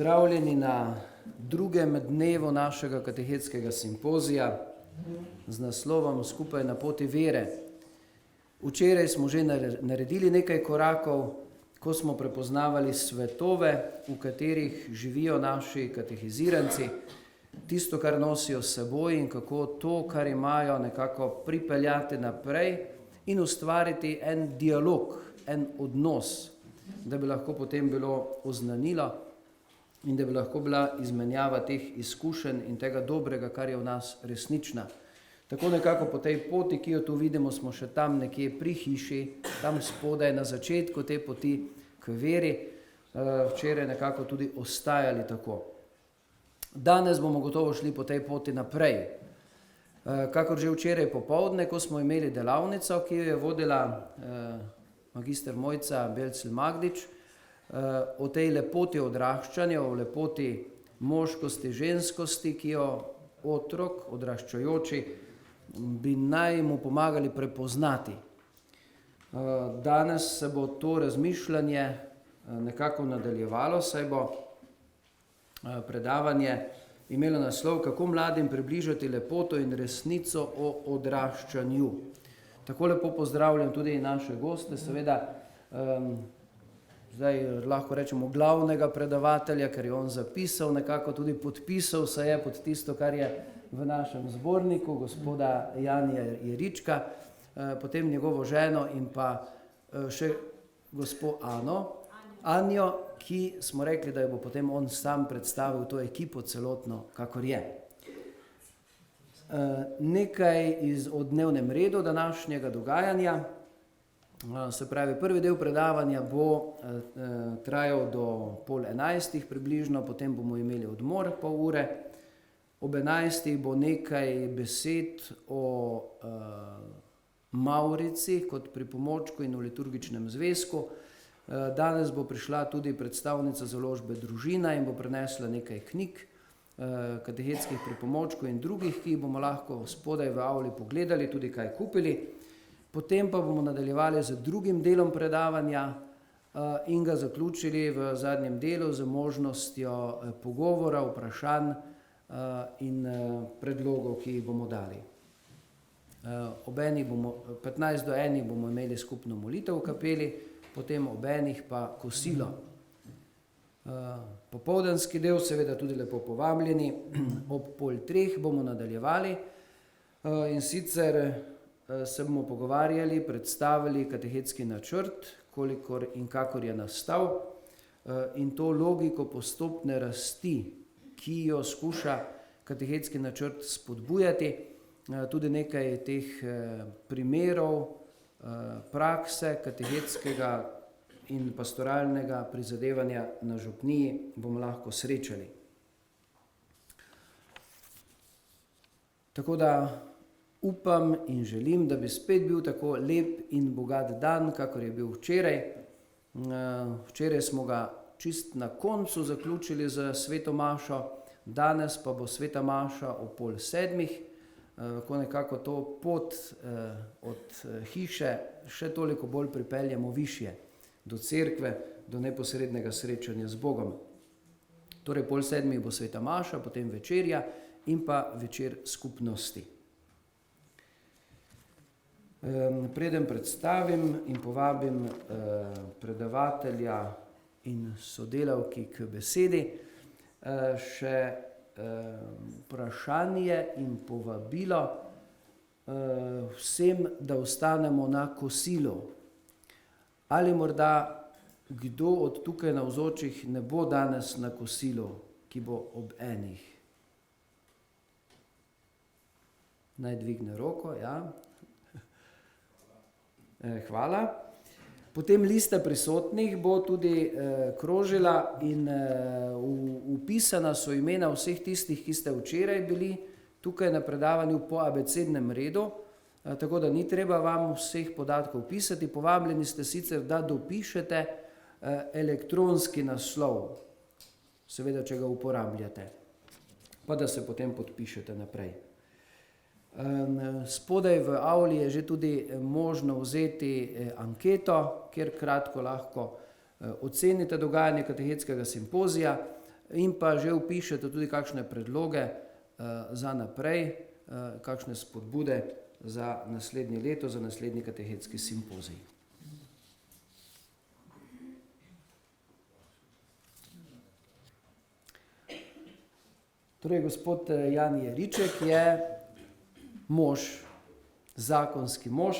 Pozdravljeni na drugem dnevu našega katehetskega simpozija z naslovom Skupaj na poti vere. Včeraj smo že naredili nekaj korakov, ko smo prepoznavali svetove, v katerih živijo naši katehiziranci, tisto, kar nosijo s seboj in kako to, kar imajo, nekako pripeljati naprej in ustvariti en dialog, en odnos, da bi lahko potem bilo oznanilo in da bi lahko bila izmenjava teh izkušenj in tega dobrega, kar je v nas resnična. Tako nekako po tej poti, ki jo tu vidimo, smo še tam nekje pri hiši, tam spodaj na začetku te poti k veri, včeraj nekako tudi ostajali tako. Danes bomo gotovo šli po tej poti naprej. Kakor že včeraj popoldne, ko smo imeli delavnico, ki jo je vodila magister Mojca Belcl Magdič, o tej lepoti odraščanja, o lepoti moškosti, ženskosti, ki jo otrok, odraščajoči, bi naj mu pomagali prepoznati. Danes se bo to razmišljanje nekako nadaljevalo, saj bo predavanje imelo naslov Kako mladim približati lepoto in resnico o odraščanju. Tako lepo pozdravljam tudi naše goste, seveda zdaj lahko rečemo glavnega predavatelja, ker je on zapisal, nekako tudi podpisal se je pod tisto, kar je v našem zborniku, gospoda Janija Jerička, potem njegovo ženo in pa še gospo Anjo, ki smo rekli, da jo bo potem on sam predstavil to ekipo celotno, kakor je. Nekaj o dnevnem redu današnjega dogajanja. Se pravi, prvi del predavanja bo trajal do 10:30 približno, potem bomo imeli odmor pol ure. Ob 11. bo nekaj besed o Mavrici kot pripomočku in o liturgičnem zvezku. Danes bo prišla tudi predstavnica založbe Družina in bo prinesla nekaj knjig, katehetskih pripomočkov in drugih, ki jih bomo lahko spodaj v avli pogledali, tudi kaj kupili. Potem pa bomo nadaljevali z drugim delom predavanja in ga zaključili v zadnjem delu z možnostjo pogovora, vprašanj in predlogov, ki jih bomo dali. Ob 15 do 1 bomo imeli skupno molitev v kapeli, potem ob 1 pa kosilo. Popoldanski del, seveda tudi lepo povabljeni, ob 2:30 bomo nadaljevali in sicer se bomo pogovarjali, predstavili katehetski načrt, kolikor in kakor je nastal, in to logiko postopne rasti, ki jo skuša katehetski načrt spodbujati, tudi nekaj teh primerov prakse katehetskega in pastoralnega prizadevanja na župniji bomo lahko srečali. Tako da upam in želim, da bi spet bil tako lep in bogat dan, kakor je bil včeraj. Včeraj smo ga čist na koncu zaključili z sveto mašo, danes pa bo sveta maša ob 6:30, ko nekako to pot od hiše še toliko bolj pripeljemo višje, do cerkve, do neposrednega srečanja z Bogom. Torej 6:30 bo sveta maša, potem večerja in pa večer skupnosti. Preden predstavim in povabim predavatelja in sodelavki k besedi, še vprašanje in povabilo vsem, da ostanemo na kosilu. Ali morda kdo od tukaj navzočih ne bo danes na kosilu, ki bo ob 1? Naj dvigne roko, ja. Hvala. Potem lista prisotnih bo tudi krožila in vpisana so imena vseh tistih, ki ste včeraj bili tukaj na predavanju po abecednem redu, tako da ni treba vam vseh podatkov pisati. Povabljeni ste sicer, da dopišete elektronski naslov, seveda, če ga uporabljate, pa da se potem podpišete naprej. Spodaj v avli je že tudi možno vzeti anketo, kjer kratko lahko ocenite dogajanje katehetskega simpozija in pa že vpišete tudi kakšne predloge za naprej, kakšne spodbude za naslednje leto, za naslednji katehetski simpozij. Torej, gospod Jan Jeriček je mož, zakonski mož,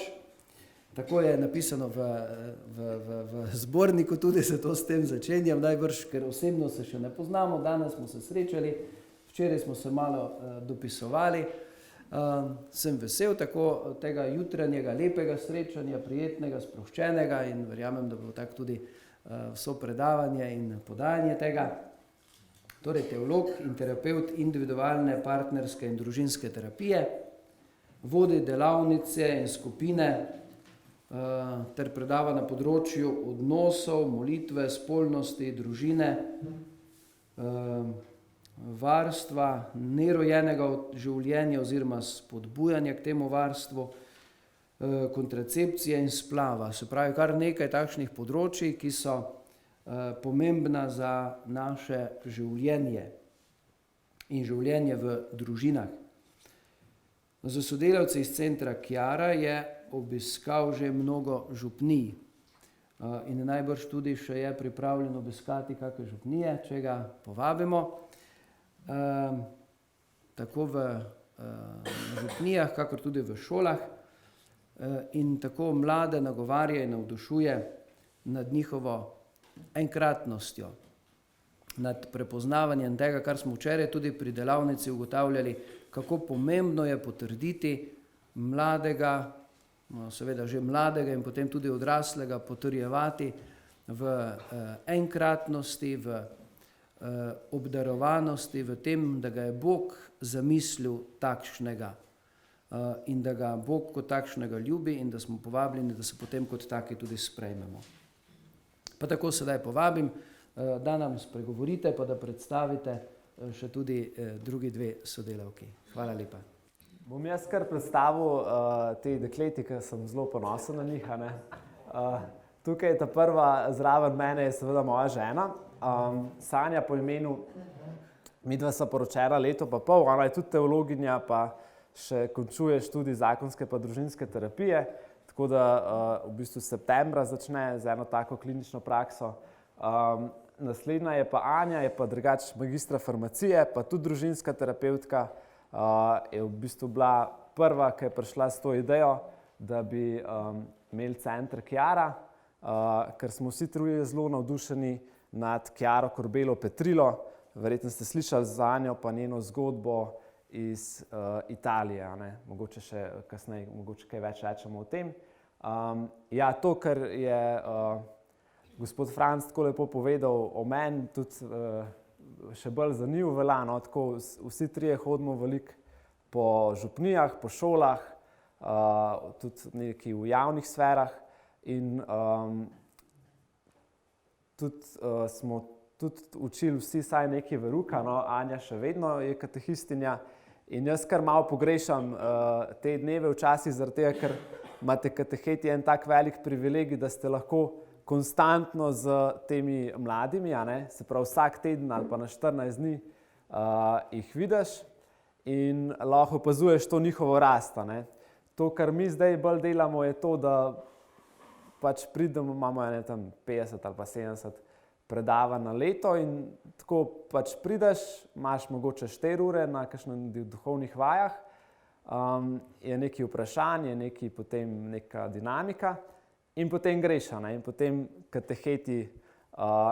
tako je napisano v zborniku, tudi se to s tem začenjam, najbrž, ker osebno se še ne poznamo, danes smo se srečali, včeraj smo se malo dopisovali. Sem vesel tako tega jutranjega, lepega srečanja, prijetnega, sproščenega in verjamem, da bo tako tudi vso predavanje in podajanje tega. Torej, teolog in terapevt individualne, partnerske in družinske terapije, vodi delavnice in skupine ter predava na področju odnosov, molitve, spolnosti, družine, varstva, nerojenega življenja oziroma spodbujanja k temu varstvu, kontracepcije in splava. Se pravi, kar nekaj takšnih področij, ki so pomembna za naše življenje in življenje v družinah. Z sodelavci iz centra Chiara je obiskal že mnogo župnij in najbrž tudi še je pripravljen obiskati kakšne župnije, če ga povabimo. Tako v župnijah, kakor tudi v šolah in tako mlade nagovarja in navdušuje nad njihovo enkratnostjo, nad prepoznavanjem tega, kar smo včeraj tudi pri delavnici ugotavljali, kako pomembno je potrditi mladega, seveda že mladega in potem tudi odraslega, potrjevati v enkratnosti, v obdarovanosti, v tem, da ga je Bog zamislil takšnega in da ga Bog kot takšnega ljubi in da smo povabljeni, da se potem kot taki tudi sprejmemo. Pa tako sedaj povabim, da nam spregovorite, pa da predstavite še tudi drugi dve sodelavki. Hvala lepa. Bom jaz kar predstavil te dekleti, ker sem zelo ponosen na njih. Tukaj je ta prva zraven mene, je seveda moja žena. Sanja po imenu, midva sta poročena leto pa pol, ona je tudi teologinja, pa še končuje študij zakonske pa družinske terapije. Tako da v bistvu septembra začne z eno tako klinično prakso. Naslednja je pa Anja, je pa drugače magistra farmacije, pa tudi družinska terapevtka. Je v bistvu bila prva, ki je prišla s to idejo, da bi imeli center Chiara, ker smo vsi trije zelo navdušeni nad Chiaro Corbelo Petrilo. Verjetno ste slišali za Anjo pa njeno zgodbo iz Italije, mogoče še kasneje, mogoče kaj več rečemo o tem. Ja, to, kar je gospod Franc tako lepo povedal o meni, tudi še bolj za njiju velja, tako vsi trije hodimo veliko po župnijah, po šolah, tudi nekaj v javnih sferah in tudi smo tudi učili vsi saj nekaj veruka, Anja še vedno je katehistinja. In jaz kar malo pogrešam te dneve včasih, zaradi tega, ker imate kateheti en tak velik privilegij, da ste lahko konstantno z temi mladimi, se pravi vsak teden ali pa na 14 dni jih vidiš in lahko opazuješ to njihovo rast. To, kar mi zdaj bolj delamo, je to, da pač pridemo, imamo tam 50 ali pa 70 predavanj na leto in tako pač prideš, imaš mogoče 4 ure na kakšnih duhovnih vajah, je nekaj vprašanj, je nekaj potem neka dinamika in potem greš, in potem kateheti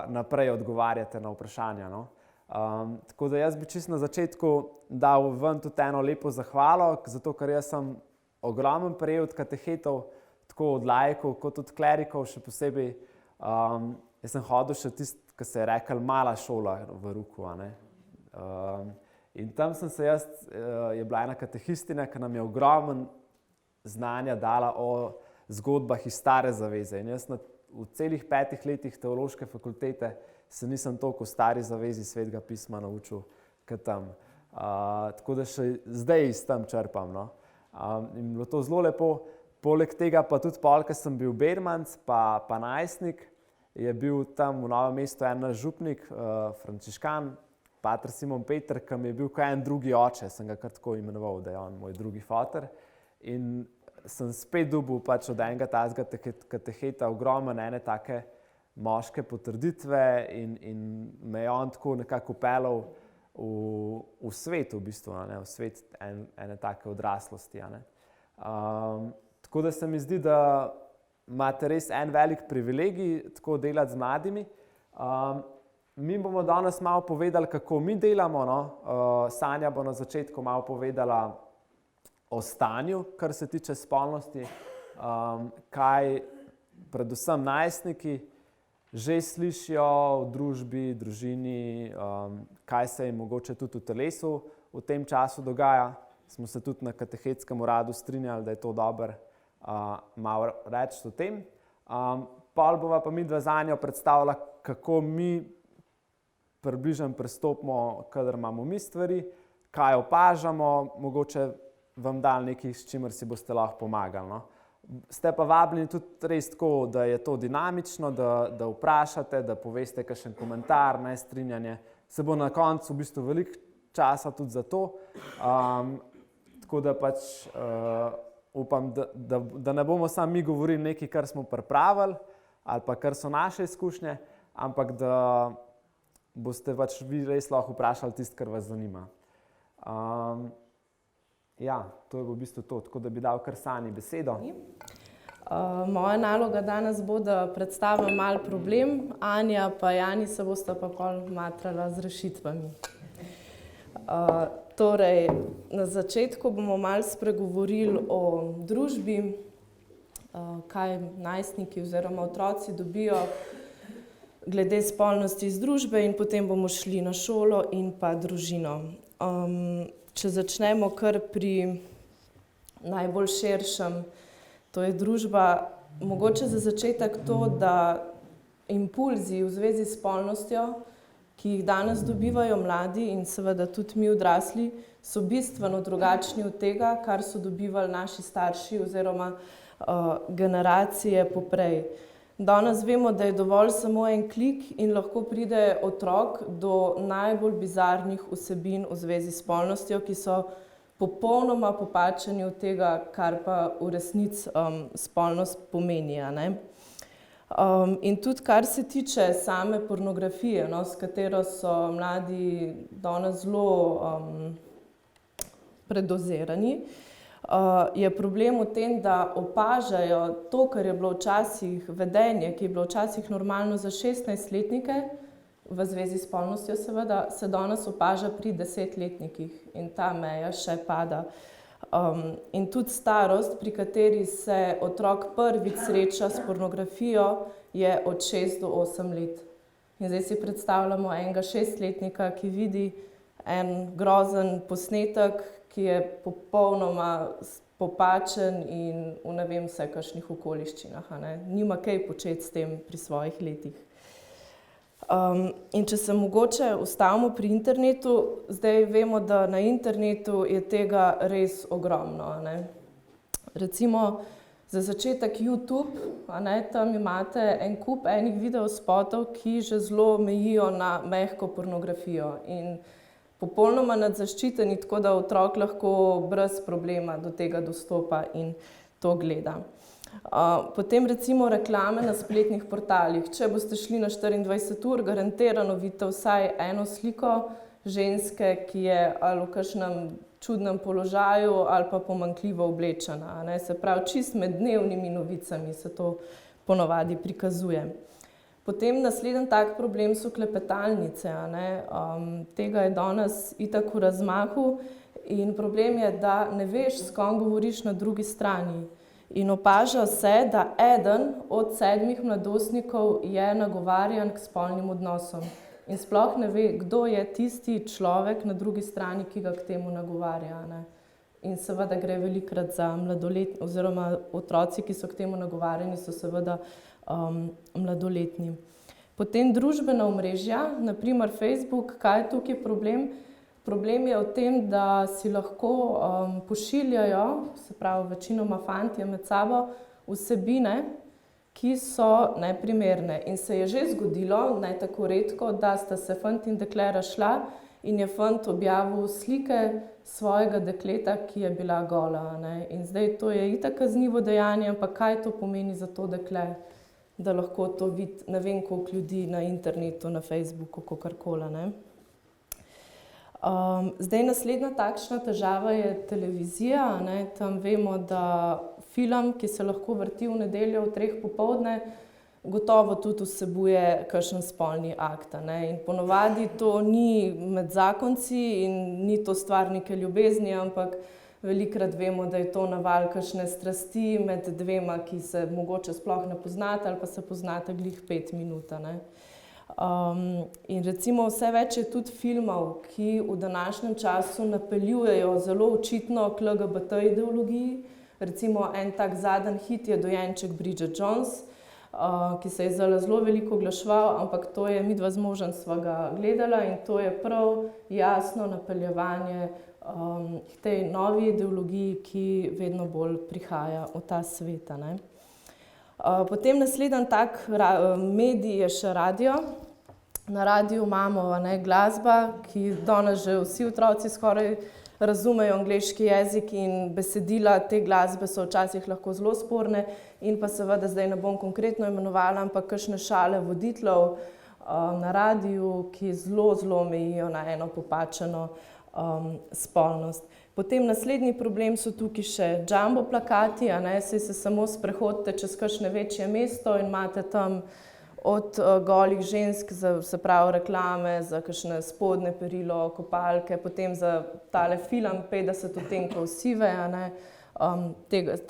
naprej odgovarjate na vprašanja. Tako da jaz bi čisto na začetku dal ven tudi eno lepo zahvalo, zato ker jaz sem ogromen prejel od katehetov, tako od laikov kot od klerikov, še posebej. Jaz sem hodil še tisti, ki se je rekel mala šola v Ruku. In tam sem se jaz, je bila ena katehistina, ki nam je ogromen znanja dala o zgodbah iz Stare zaveze. In jaz v celih 5 letih teološke fakultete se nisem toliko o Stari zavezi Svetega pisma naučil, kot tam. Tako da še zdaj iz tam črpam. In bilo to zelo lepo. Poleg tega pa tudi pol, ko sem bil bermanc pa najstnik, je bil tam v Novem mestu en naš župnik, frančiškan, pater Simon Peter, ki mi je bil kot en drugi oče, sem ga kar tako imenoval, da je on moj drugi foter. In sem spet dobil pač od enega tazga kateheta ogromen ene take moške potrditve in me je on tako nekako peljal v svet, v bistvu, v svet ene take odraslosti. Tako da se mi zdi, da imate res en velik privilegij tako delati z mladimi. Mi bomo danes malo povedali, kako mi delamo. Sanja bo na začetku malo povedala o stanju, kar se tiče spolnosti, kaj predvsem najstniki že slišijo v družbi, družini, kaj se jim mogoče tudi v telesu v tem času dogaja. Smo se tudi na katehetskem uradu strinjali, da je to dobro malo reči o tem. Pol bova pa midva zanjo predstavila, kako mi približno pristopimo, kadar imamo mi stvari, kaj opažamo, mogoče vam dali nekaj, s čimer si boste lahko pomagali. No? Ste pa vabljeni tudi res tako, da je to dinamično, da vprašate, da poveste kakšen komentar, nestrinjanje. Se bo na koncu v bistvu veliko časa tudi za to. Tako da pač upam, da ne bomo samo mi govorili nekaj, kar smo pripravili ali pa kar so naše izkušnje, ampak da boste pač vi res lahko vprašali tisto, kar vas zanima. Ja, to je v bistvu to, tako da bi dal kar Sanji besedo. Moja naloga danes bo, da predstavim malo problem, Anja pa Jani se bosta pa pol matrala z rešitvami. Torej, na začetku bomo malo spregovorili o družbi, kaj najstniki oziroma otroci dobijo glede spolnosti iz družbe in potem bomo šli na šolo in pa družino. Če začnemo kar pri najbolj širšem, to je družba, mogoče za začetek to, da impulzi v zvezi s spolnostjo, ki jih danes dobivajo mladi in seveda tudi mi odrasli, so bistveno drugačni od tega, kar so dobivali naši starši oziroma generacije poprej. Danes vemo, da je dovolj samo en klik in lahko pride otrok do najbolj bizarnih vsebin v zvezi s spolnostjo, ki so popolnoma popačeni od tega, kar pa v resnici spolnost pomeni. In tudi kar se tiče same pornografije, s katero so mladi danes zelo predozirani, je problem v tem, da opažajo to, kar je bilo včasih vedenje, ki je bilo včasih normalno za 16-letnike, v zvezi s spolnostjo seveda, se danes opaža pri 10-letnikih in ta meja še pada. In tudi starost, pri kateri se otrok prvič sreča s pornografijo, je od 6 do 8 let. In zdaj si predstavljamo enega 6-letnika, ki vidi en grozen posnetek, ki je popolnoma popačen in v ne vem vse kakšnih okoliščinah. Nima kaj početi s tem pri svojih letih. In če se mogoče ustavimo pri internetu, zdaj vemo, da na internetu je tega res ogromno. Recimo za začetek YouTube, tam imate en kup enih videospotov, ki že zelo mejijo na mehko pornografijo in popolnoma nadzaščiteni, tako da otrok lahko brez problema do tega dostopa in to gleda. Potem recimo reklame na spletnih portalih. Če boste šli na 24 ur, garantirano vidite vsaj eno sliko ženske, ki je ali v kakšnem čudnem položaju ali pa pomanjkljivo oblečena. Se pravi, čist med dnevnimi novicami se to ponavadi prikazuje. Potem naslednji tak problem so klepetalnice. Tega je danes itak v razmahu in problem je, da ne veš, s kom govoriš na drugi strani. In opaža se, da eden od 7 mladostnikov je nagovarjan k spolnim odnosom. In sploh ne ve, kdo je tisti človek na drugi strani, ki ga k temu nagovarja. In seveda gre velikokrat za mladoletni, oziroma otroci, ki so k temu nagovarjeni, so seveda mladoletni. Potem družbena omrežja, naprimer Facebook, kaj je tukaj problem? Problem je v tem, da si lahko pošiljajo, se pravi večinoma fantje med sabo, vsebine, ki so neprimerne. In se je že zgodilo, ne tako redko, da sta se fant in dekle razšla in je fant objavil slike svojega dekleta, ki je bila gola. Ne. In zdaj to je itak kaznivo dejanje, ampak kaj to pomeni za to dekle, da lahko to vidi ne vem koliko ljudi na internetu, na Facebooku, kakorkoli, ne. Zdaj naslednja takšna težava je televizija, ne. Tam vemo, da film, ki se lahko vrti v nedeljo ob 3 popoldne, gotovo tudi vsebuje kakšen spolni akt, ne. In ponavadi to ni med zakonci in ni to stvar neke ljubezni, ampak velikokrat vemo, da je to naval kakšne strasti med dvema, ki se mogoče sploh ne poznata ali pa se poznata glih 5 minut, ne. In recimo vse več je tudi filmov, ki v današnjem času napeljujejo zelo očitno k LGBT ideologiji. Recimo en tak zadnji hit je Dojenček Bridget Jones, ki se je zelo veliko oglaševal, ampak to je midva z možem sva ga gledala in to je prav jasno napeljevanje k tej novi ideologiji, ki vedno bolj prihaja v ta svet, ne. Potem naslednji tak medij je še radio. Na radiu imamo, ne, glasba, ki danes že vsi otroci skoraj razumejo angleški jezik in besedila te glasbe so včasih lahko zelo sporne in pa seveda zdaj ne bom konkretno imenovala, ampak kakšne šale voditeljev na radiu, ki zelo mejijo na eno popačeno spolnost. Potem naslednji problem so tukaj še jumbo plakati, a ne, saj se samo sprehodite čez kakšne večje mesto in imate tam od golih žensk, se pravi reklame za kakšne spodnje perilo, kopalke, potem za tale film 50 odtenkov sive, a ne,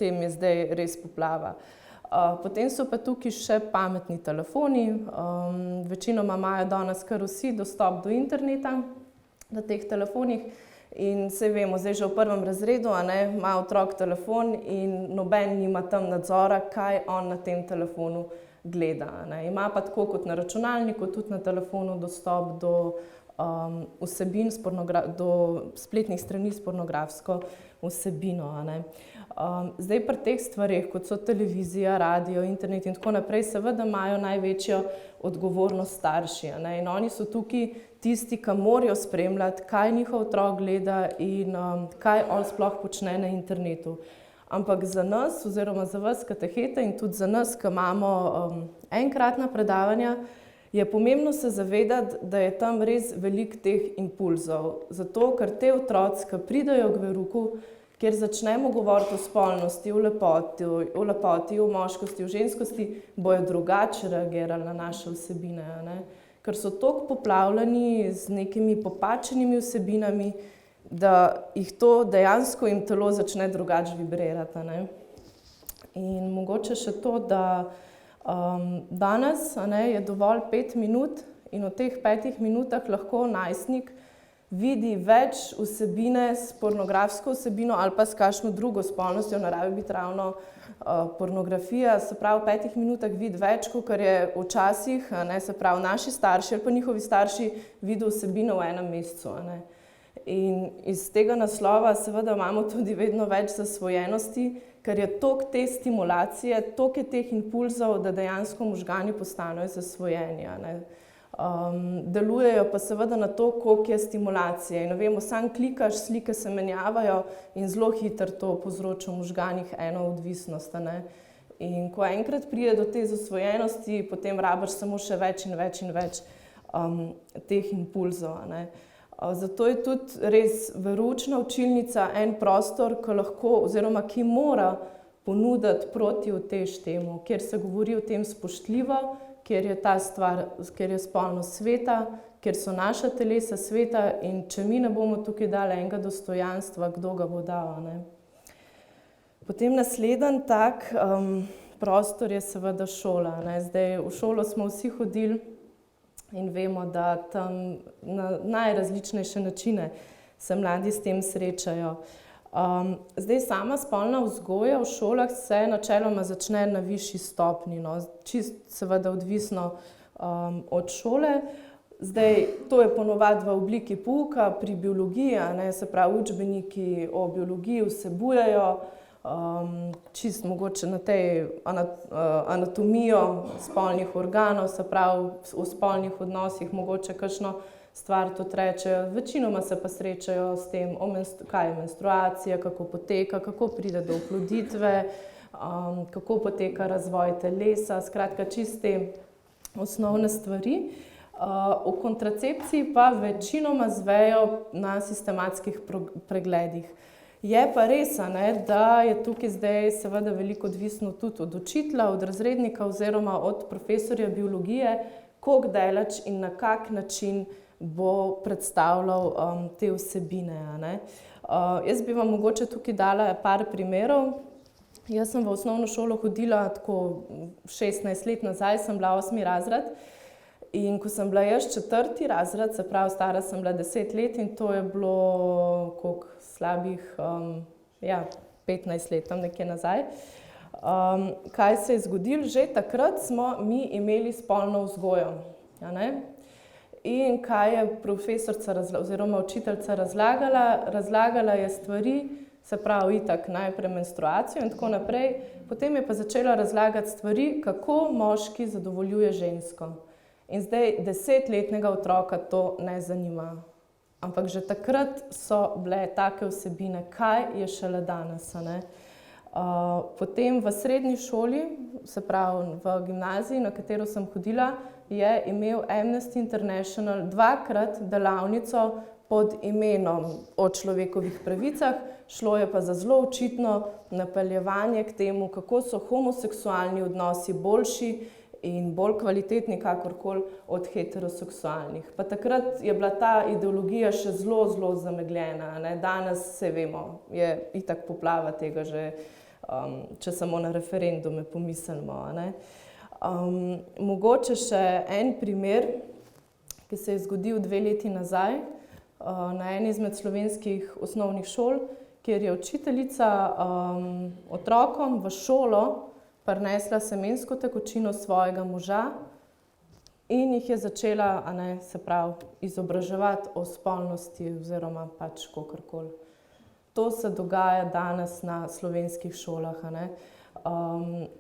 tem je zdaj res poplava. Potem so pa tukaj še pametni telefoni, večinoma imajo danes kar vsi dostop do interneta na teh telefonih in saj vemo, zdaj že v 1. razredu, a ne, ima otrok telefon in noben nima tam nadzora, kaj on na tem telefonu gleda, ne. Ima pa tako kot na računalniku, tudi na telefonu dostop do vsebin, do spletnih strani s pornografsko vsebino, a ne. Zdaj pri teh stvareh, kot so televizija, radio, internet in tako naprej, seveda imajo največjo odgovornost starši, a ne. In oni so tukaj tisti, ki morajo spremljati, kaj njihov otrok gleda in kaj on sploh počne na internetu. Ampak za nas, oziroma za vas katehete in tudi za nas, ki imamo enkratna predavanja, je pomembno se zavedati, da je tam res veliko teh impulzov. Zato, ker te otroci, ki pridejo k veruku, kjer začnemo govoriti o spolnosti, o lepoti, o moškosti, o ženskosti, bojo drugače reagirali na naše vsebine, a ne? Ker so toliko poplavljeni z nekimi popačenimi vsebinami, da jih to dejansko jim telo začne drugače vibrirati, a ne. In mogoče še to, da danes, a ne, je dovolj 5 minut in v teh 5 minutah lahko najstnik vidi več vsebine s pornografsko vsebino ali pa s kakšno drugo spolnostjo, ne rabi biti ravno pornografija, se pravi v 5 minutah vidi več, kakor je včasih, a ne, se pravi naši starši ali pa njihovi starši videli vsebino v enem mesecu, a ne. In iz tega naslova seveda imamo tudi vedno več zasvojenosti, ker je toliko te stimulacije, toliko je teh impulzov, da dejansko možgani postanejo zasvojeni, a ne. Delujejo pa seveda na to, koliko je stimulacije. In vemo, sam klikaš, slike se menjavajo in zelo hitro to povzroča v možganih eno odvisnost, a ne. In ko enkrat pride do te zasvojenosti, potem rabiš samo še več in več in več teh impulzov, a ne. Zato je tudi res veroučna učilnica en prostor, ki lahko oziroma ki mora ponuditi protiutež temu, kjer se govori o tem spoštljivo, kjer je ta stvar, kjer je spolnost sveta, kjer so naša telesa sveta in če mi ne bomo tukaj dali enega dostojanstva, kdo ga bo dal, a ne. Potem naslednji tak prostor je seveda šola, ne. Zdaj v šolo smo vsi hodili in vemo, da tam na najrazličnejše načine se mladi s tem srečajo. Zdaj sama spolna vzgoja v šolah se načeloma začne na višji stopnji, no, čisto seveda odvisno od šole. Zdaj, to je ponavadi v obliki pouka pri biologiji, a ne, se pravi učbeniki o biologiji vsebujejo čisto mogoče na tej anatomijo spolnih organov, se pravi o spolnih odnosih, mogoče kakšno stvar tudi rečejo. Večinoma se pa srečajo s tem, kaj je menstruacija, kako poteka, kako pride do oploditve, kako poteka razvoj telesa, skratka čiste osnovne stvari. O kontracepciji pa večinoma zvejo na sistematskih pregledih. Je pa res, da je tukaj zdaj seveda veliko odvisno tudi od učitelja, od razrednika oziroma od profesorja biologije, koliko daleč in na kak način bo predstavljal te vsebine. Jaz bi vam mogoče tukaj dala par primerov. Jaz sem v osnovno šolo hodila tako 16 let nazaj, sem bila 8. razred. In ko sem bila jaz 4. razred, se pravi, stara sem bila 10 let in to je bilo koliko slabih 15 let, tam nekje nazaj. Kaj se je zgodilo? Že takrat smo mi imeli spolno vzgojo. In kaj je profesorica oziroma učiteljica razlagala? Razlagala je stvari, se pravi itak najprej menstruacijo in tako naprej, potem je pa začela razlagati stvari, kako moški zadovoljuje žensko. In zdaj 10-letnega otroka to ne zanima. Ampak že takrat so bile take vsebine, kaj je šele danes. Potem v srednji šoli, se pravi v gimnaziji, na katero sem hodila, je imel Amnesty International 2-krat delavnico pod imenom o človekovih pravicah, šlo je pa za zelo očitno napeljevanje k temu, kako so homoseksualni odnosi boljši in bolj kvalitetni kakorkoli od heteroseksualnih. Pa takrat je bila ta ideologija še zelo, zelo zamegljena. Danes se vemo, je itak poplava tega že, če samo na referendume pomislimo. Mogoče še en primer, ki se je zgodil 2 leti nazaj na eni izmed slovenskih osnovnih šol, kjer je učiteljica otrokom v šolo prinesla semensko tekočino svojega moža in jih je začela, se pravi, izobraževati o spolnosti oziroma pač kakorkoli. To se dogaja danes na slovenskih šolah.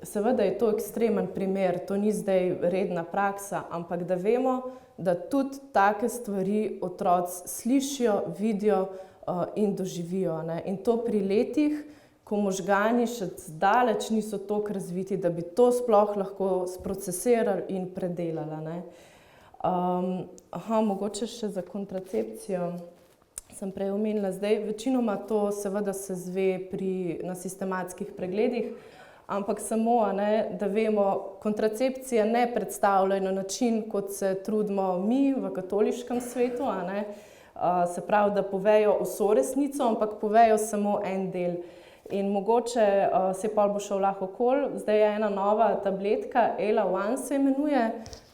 Seveda je to ekstremen primer, to ni zdaj redna praksa, ampak da vemo, da tudi take stvari otroci slišijo, vidijo in doživijo. In to pri letih, ko možgani še zdaleč niso toliko razviti, da bi to sploh lahko sprocesirali in predelali. Mogoče še za kontracepcijo sem prej omenila. Zdaj, večinoma to seveda se zve na sistematskih pregledih, ampak samo, da vemo, kontracepcija ne predstavlja na način, kot se trudimo mi v katoliškem svetu, se pravi, da povejo vso resnico, ampak povejo samo en del. In mogoče se pol bo šel lahko okoli. Zdaj je ena nova tabletka, Ela-1 se imenuje.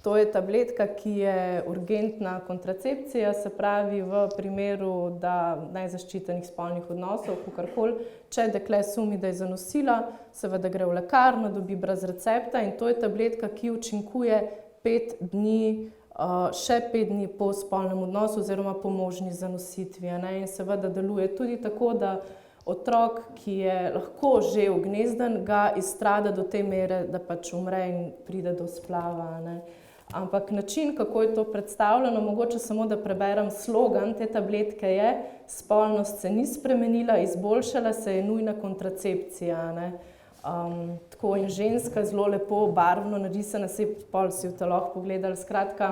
To je tabletka, ki je urgentna kontracepcija, se pravi v primeru, da nezaščitenih spolnih odnosov, kakorkoli, če dekle sumi, da je zanosila, seveda gre v lekarno, dobi brez recepta in to je tabletka, ki učinkuje 5 dni, še 5 dni po spolnem odnosu oziroma po možni zanositvi. In seveda deluje tudi tako, da otrok, ki je lahko že ugnezden, ga izstrada do te mere, da pač umre in pride do splava. Ampak način, kako je to predstavljeno, mogoče samo da preberem slogan te tabletke je: spolnost se ni spremenila, izboljšala se je nujna kontracepcija. Tako in ženska, zelo lepo, barvno narisana, saj pol si v lahko pogledali, skratka,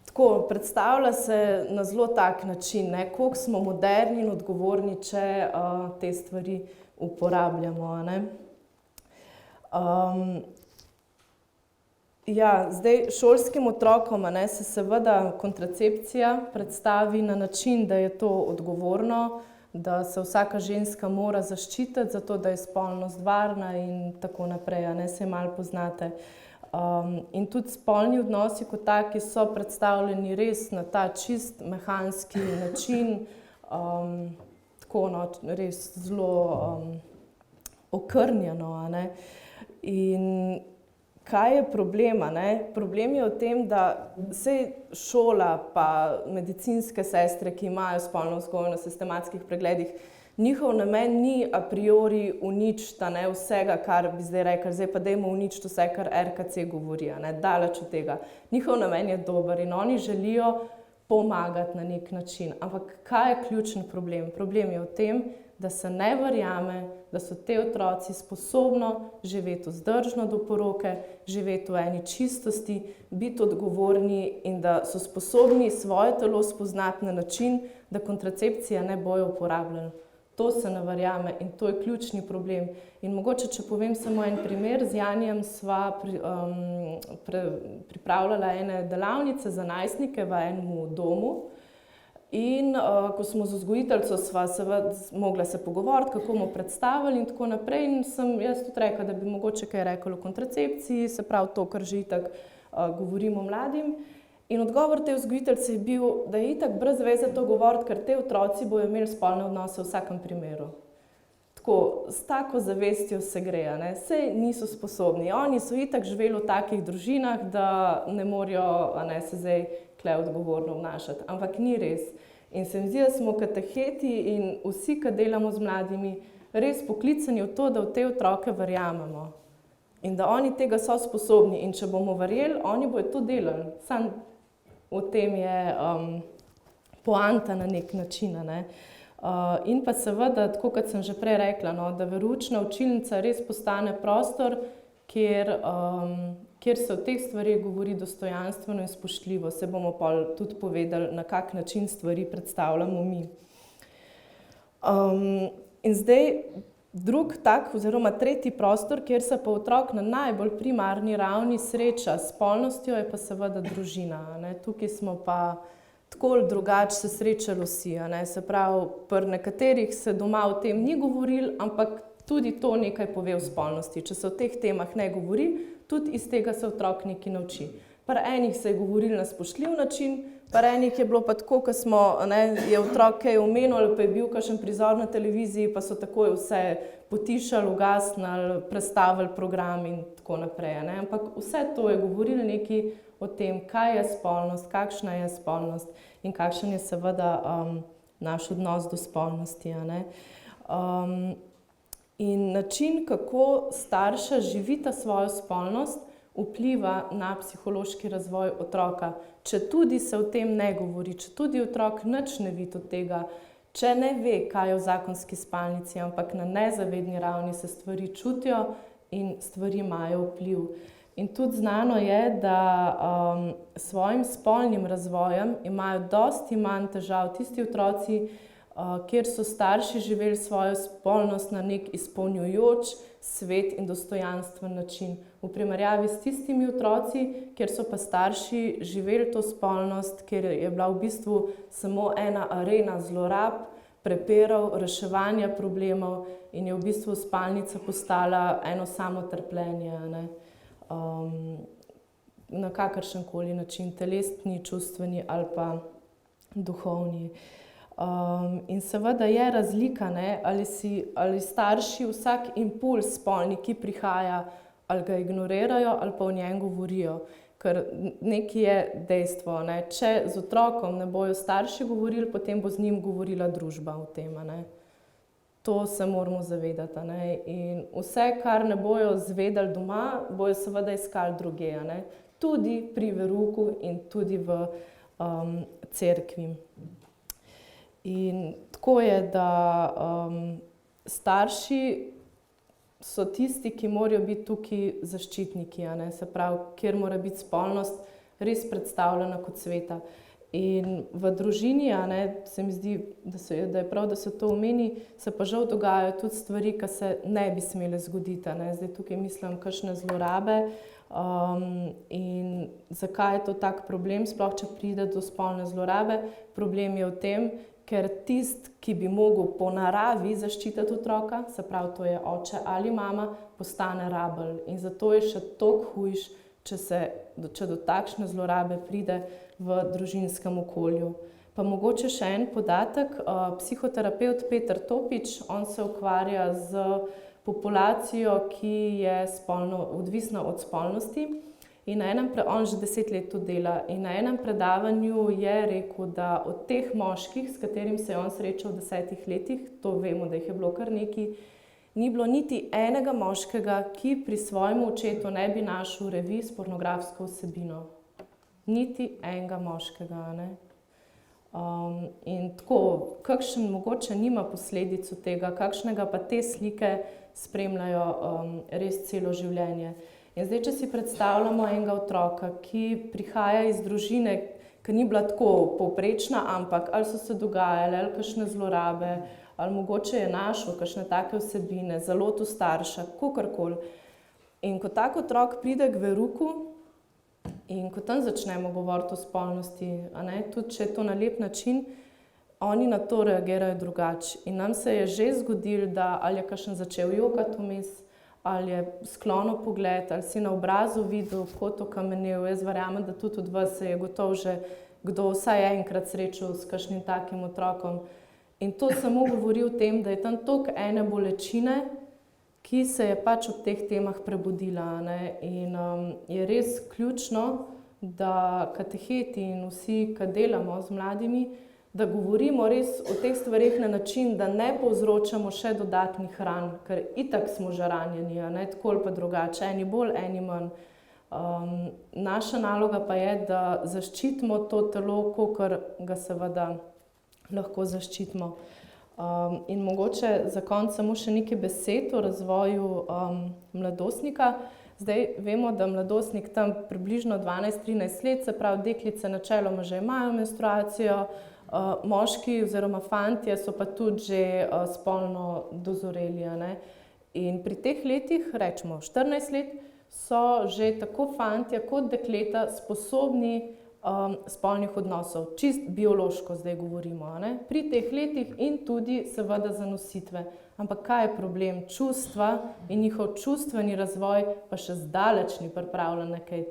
tako, predstavlja se na zelo tak način, koliko smo moderni in odgovorni, če te stvari uporabljamo. Zdaj, šolskim otrokom se seveda kontracepcija predstavi na način, da je to odgovorno, da se vsaka ženska mora zaščititi, zato da je spolnost varna in tako naprej, se malo poznate. In tudi spolni odnosi kot taki so predstavljeni res na ta čist mehanski način, tako res zelo okrnjeno. In kaj je problem? Problem je v tem, da saj šola pa medicinske sestre, ki imajo spolno vzgojo na sistematskih pregledih, njihov namen ni a priori uničiti vsega, kar bi zdaj rekli, zdaj pa dajmo uničiti vse, kar RKC govori, daleč od tega. Njihov namen je dober in oni želijo pomagati na nek način. Ampak kaj je ključni problem? Problem je v tem, da se ne verjame, da so te otroci sposobni živeti vzdržno do poroke, živeti v eni čistosti, biti odgovorni in da so sposobni svoje telo spoznati na način, da kontracepcije ne bojo uporabljali. To se ne verjame in to je ključni problem. In mogoče, če povem samo en primer, z Janijem sva pripravljala ene delavnice za najstnike v enem domu. In ko smo z vzgojiteljico sva seveda mogla se pogovoriti, kako bomo predstavili in tako naprej. In sem jaz tudi rekla, da bi mogoče kaj rekla o kontracepciji, se pravi to, kar že itak govorimo mladim. In odgovor te vzgojiteljice je bil, da je itak brez veze to govoriti, ker te otroci bojo imeli spolne odnose v vsakem primeru. Tako, s tako zavestjo se gre, ne? Saj niso sposobni. Oni so itak živeli v takih družinah, da ne morejo se zdaj tukaj odgovorno obnašati. Ampak ni res. In se mi zdi, da smo kateheti in vsi, ki delamo z mladimi, res poklicani v to, da v te otroke verjamemo. In da oni tega so sposobni. In če bomo verjeli, oni bojo to delali. Samo v tem je poanta na nek način. Ne? In pa seveda, tako kot sem že prej rekla, no, da veroučna učilnica res postane prostor, kjer se o teh stvarih govori dostojanstveno in spoštljivo. Se bomo pa tudi povedali, na kak način stvari predstavljamo mi. In zdaj drug tak oziroma tretji prostor, kjer se pa otrok na najbolj primarni ravni sreča s spolnostjo, je pa seveda družina. Ne? Tukaj smo pa tako ali drugače se srečali vsi. Ne? Se pravi, pri nekaterih se doma o tem ni govorili, ampak tudi to nekaj pove o spolnosti. Če se o teh temah ne govori, tudi iz tega se otrok nekaj nauči. Pri enih se je govorilo na spoštljiv način, pri enih je bilo pa tako, ko smo, je otrok kaj omenil ali pa je bil kakšen prizor na televiziji, pa so takoj vse potišali, ugasnili, prestavili program in tako naprej. Ne? Ampak vse to je govorilo nekaj o tem, kaj je spolnost, kakšna je spolnost in kakšen je seveda naš odnos do spolnosti. In način, kako starša živita svojo spolnost, vpliva na psihološki razvoj otroka. Če tudi se o tem ne govori, če tudi otrok nič ne vidi od tega, če ne ve, kaj je v zakonski spalnici, ampak na nezavedni ravni se stvari čutijo in stvari imajo vpliv. In tudi znano je, da s svojim spolnim razvojem imajo dosti manj težav tisti otroci, kjer so starši živeli svojo spolnost na nek izpolnjujoč, svet in dostojanstven način. V primerjavi s tistimi otroci, kjer so pa starši živeli to spolnost, kjer je bila v bistvu samo ena arena zlorab, prepirov, reševanja problemov in je v bistvu spalnica postala eno samo trpljenje, na kakršenkoli način, telesni, čustveni ali pa duhovni. In seveda je razlika, ali starši vsak impuls spolni, ki prihaja, ali ga ignorirajo ali pa o njem govorijo. Ker nekaj je dejstvo, če z otrokom ne bojo starši govorili, potem bo z njim govorila družba o tem. To se moramo zavedati. In vse, kar ne bojo zvedeli doma, bojo seveda iskali drugje. Tudi pri verouku in tudi v cerkvi. In tako je, da starši so tisti, ki morajo biti tukaj zaščitniki, se pravi, kjer mora biti spolnost res predstavljena kot sveta. In v družini, se mi zdi, da je prav, da se to omeni, se pa žal dogajajo tudi stvari, ki se ne bi smele zgoditi. Zdaj tukaj mislim kakšne zlorabe. In zakaj je to tak problem, sploh če pride do spolne zlorabe? Problem je v tem, ker tisti, ki bi mogel po naravi zaščititi otroka, se pravi, to je oče ali mama, postane rabelj. In zato je še toliko hujš, če do takšne zlorabe pride v družinskem okolju. Pa mogoče še en podatek. Psihoterapevt Peter Topič, on se ukvarja z populacijo, ki je spolno odvisna od spolnosti. In on že 10 let to dela. In na enem predavanju je rekel, da od teh moških, s katerim se je on srečal v 10 letih, to vemo, da jih je bilo kar nekaj, ni bilo niti enega moškega, ki pri svojem očetu ne bi našel revij s pornografsko vsebino. Niti enega moškega. In tako, kakšen mogoče nima posledic od tega, kakšnega pa te slike spremljajo res celo življenje. In zdaj, če si predstavljamo enega otroka, ki prihaja iz družine, ki ni bila tako povprečna, ampak ali so se dogajale, ali kakšne zlorabe, ali mogoče je našel kakšne take vsebine, zalotil starša, kakorkoli. In ko tak otrok pride k veruku in ko tam začnemo govoriti o spolnosti, tudi če je to na lep način, oni na to reagirajo drugače. In nam se je že zgodilo, da ali je kakšen začel jokati vmes, ali je sklonil pogled, ali si na obrazu videl kot okamenel. Jaz verjamem, da tudi od vas se je gotovo že kdo vsaj enkrat srečal s kakšnim takim otrokom. In to samo govori o tem, da je tam toliko ene bolečine, ki se je pač ob teh temah prebudila. In je res ključno, da kateheti in vsi, ki delamo z mladimi, da govorimo res o teh stvarih na način, da ne povzročamo še dodatnih ran, ker itak smo že ranjeni, tako ali pa drugače, eni bolj, eni manj. Naša naloga pa je, da zaščitimo to telo, kolikor ga seveda lahko zaščitimo. In mogoče za konec samo še nekaj besed o razvoju mladostnika. Zdaj vemo, da mladostnik tam približno 12-13 let, se pravi, deklice načeloma že imajo menstruacijo, moški oziroma fantje so pa tudi že spolno dozoreli. In pri teh letih, rečemo 14 let, so že tako fantje kot dekleta sposobni spolnih odnosov, čist biološko zdaj govorimo, pri teh letih in tudi seveda zanositve. Ampak kaj je problem? Čustva in njihov čustveni razvoj pa še zdaleč ni pripravljen na kaj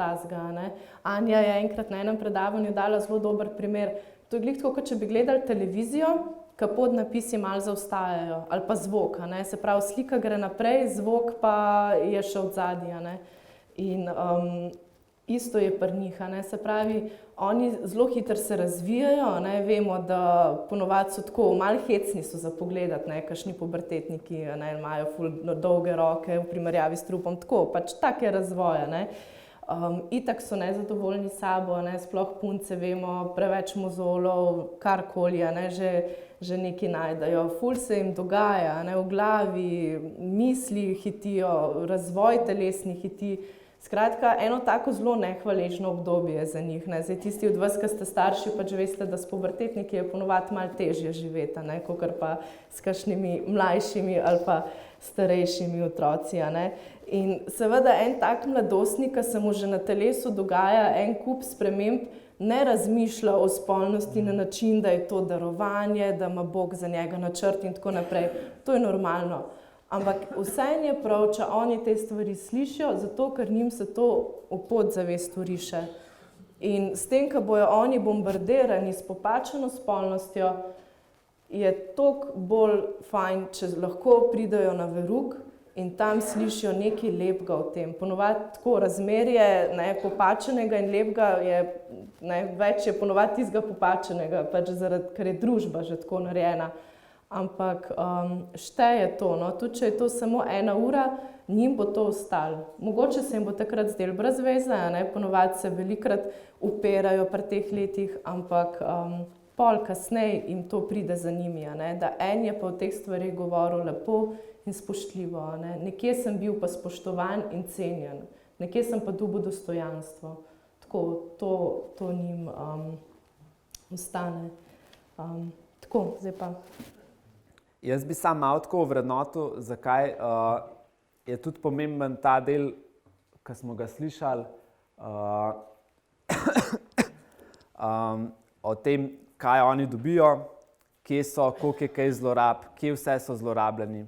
tazga. Anja je enkrat na enem predavanju dala zelo dober primer. To je glih tako, kot če bi gledali televizijo, ko podnapisi malo zaostajajo, ali pa zvok. Se pravi, slika gre naprej, zvok pa je še od zadnja. In isto je pri njih. Se pravi, oni zelo hitro se razvijajo. Vemo, da ponovadi so tako malo hecni so za pogledati, kakšni pubertetniki imajo ful dolge roke v primerjavi s trupom. Tako, pač tak je razvoj. Itak so nezadovoljni s sabo, sploh punce vemo, preveč mozolov, karkoli, že nekaj najdejo. Ful se jim dogaja, v glavi, misli hitijo, razvoj telesni hiti. Skratka, eno tako zelo nehvaležno obdobje za njih. Zdaj, tisti od vas, ki ste starši, pač veste, da s pubertetniki je ponovadi malo težje živeti, kakor pa s kakšnimi mlajšimi ali pa starejšimi otroci. In seveda en tak mladostnik, ki se mu že na telesu dogaja en kup sprememb, ne razmišlja o spolnosti na način, da je to darovanje, da ima Bog za njega načrt in tako naprej. To je normalno. Ampak vseeno je prav, če oni te stvari slišijo, zato ker njim se to v podzavest vriše. In s tem, ko bojo oni bombardirani s popačeno spolnostjo, je toliko bolj fajn, če lahko pridejo na veruk in tam slišijo nekaj lepega o tem. Ponovadi tako razmerje popačenega in lepega je, več je ponovadi tistega popačenega, pač zaradi, ker je družba že tako narejena. Ampak šteje to, tudi če je to samo 1 ura, njim bo to ostalo. Mogoče se jim bo takrat zdelo brez veze, ponovadi se velikokrat upirajo pri teh letih, ampak pol kasneje jim to pride za njimi, da en je pa o teh stvarih govoril lepo in spoštljivo. Nekje sem bil pa spoštovan in cenjen, nekje sem pa dobil dostojanstvo. Tako, to njim ostane. Tako, zdaj pa. Jaz bi sam malo tako ovrednotil, zakaj je tudi pomemben ta del, ki smo ga slišali, o tem, kaj oni dobijo, kje so, koliko je kaj zlorab, kje vse so zlorabljeni.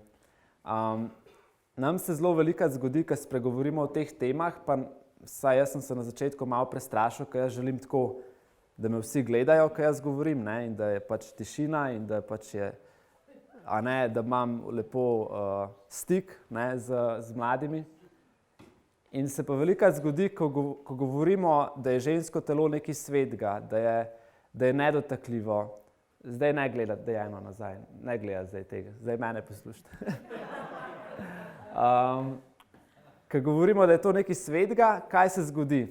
Nam se zelo velikokrat zgodi, ko spregovorimo o teh temah, pa saj jaz sem se na začetku malo prestrašil, ker jaz želim tako, da me vsi gledajo, ko jaz govorim, in da je pač tišina in da pač je, da imam lepo stik z mladimi. In se pa velikokrat zgodi, ko govorimo, da je žensko telo nekaj svetega, da je nedotakljivo. Zdaj ne gledati, da je eno nazaj, ne gledati zdaj tega, zdaj mene poslušajte. Ko govorimo, da je to nekaj svetega, kaj se zgodi?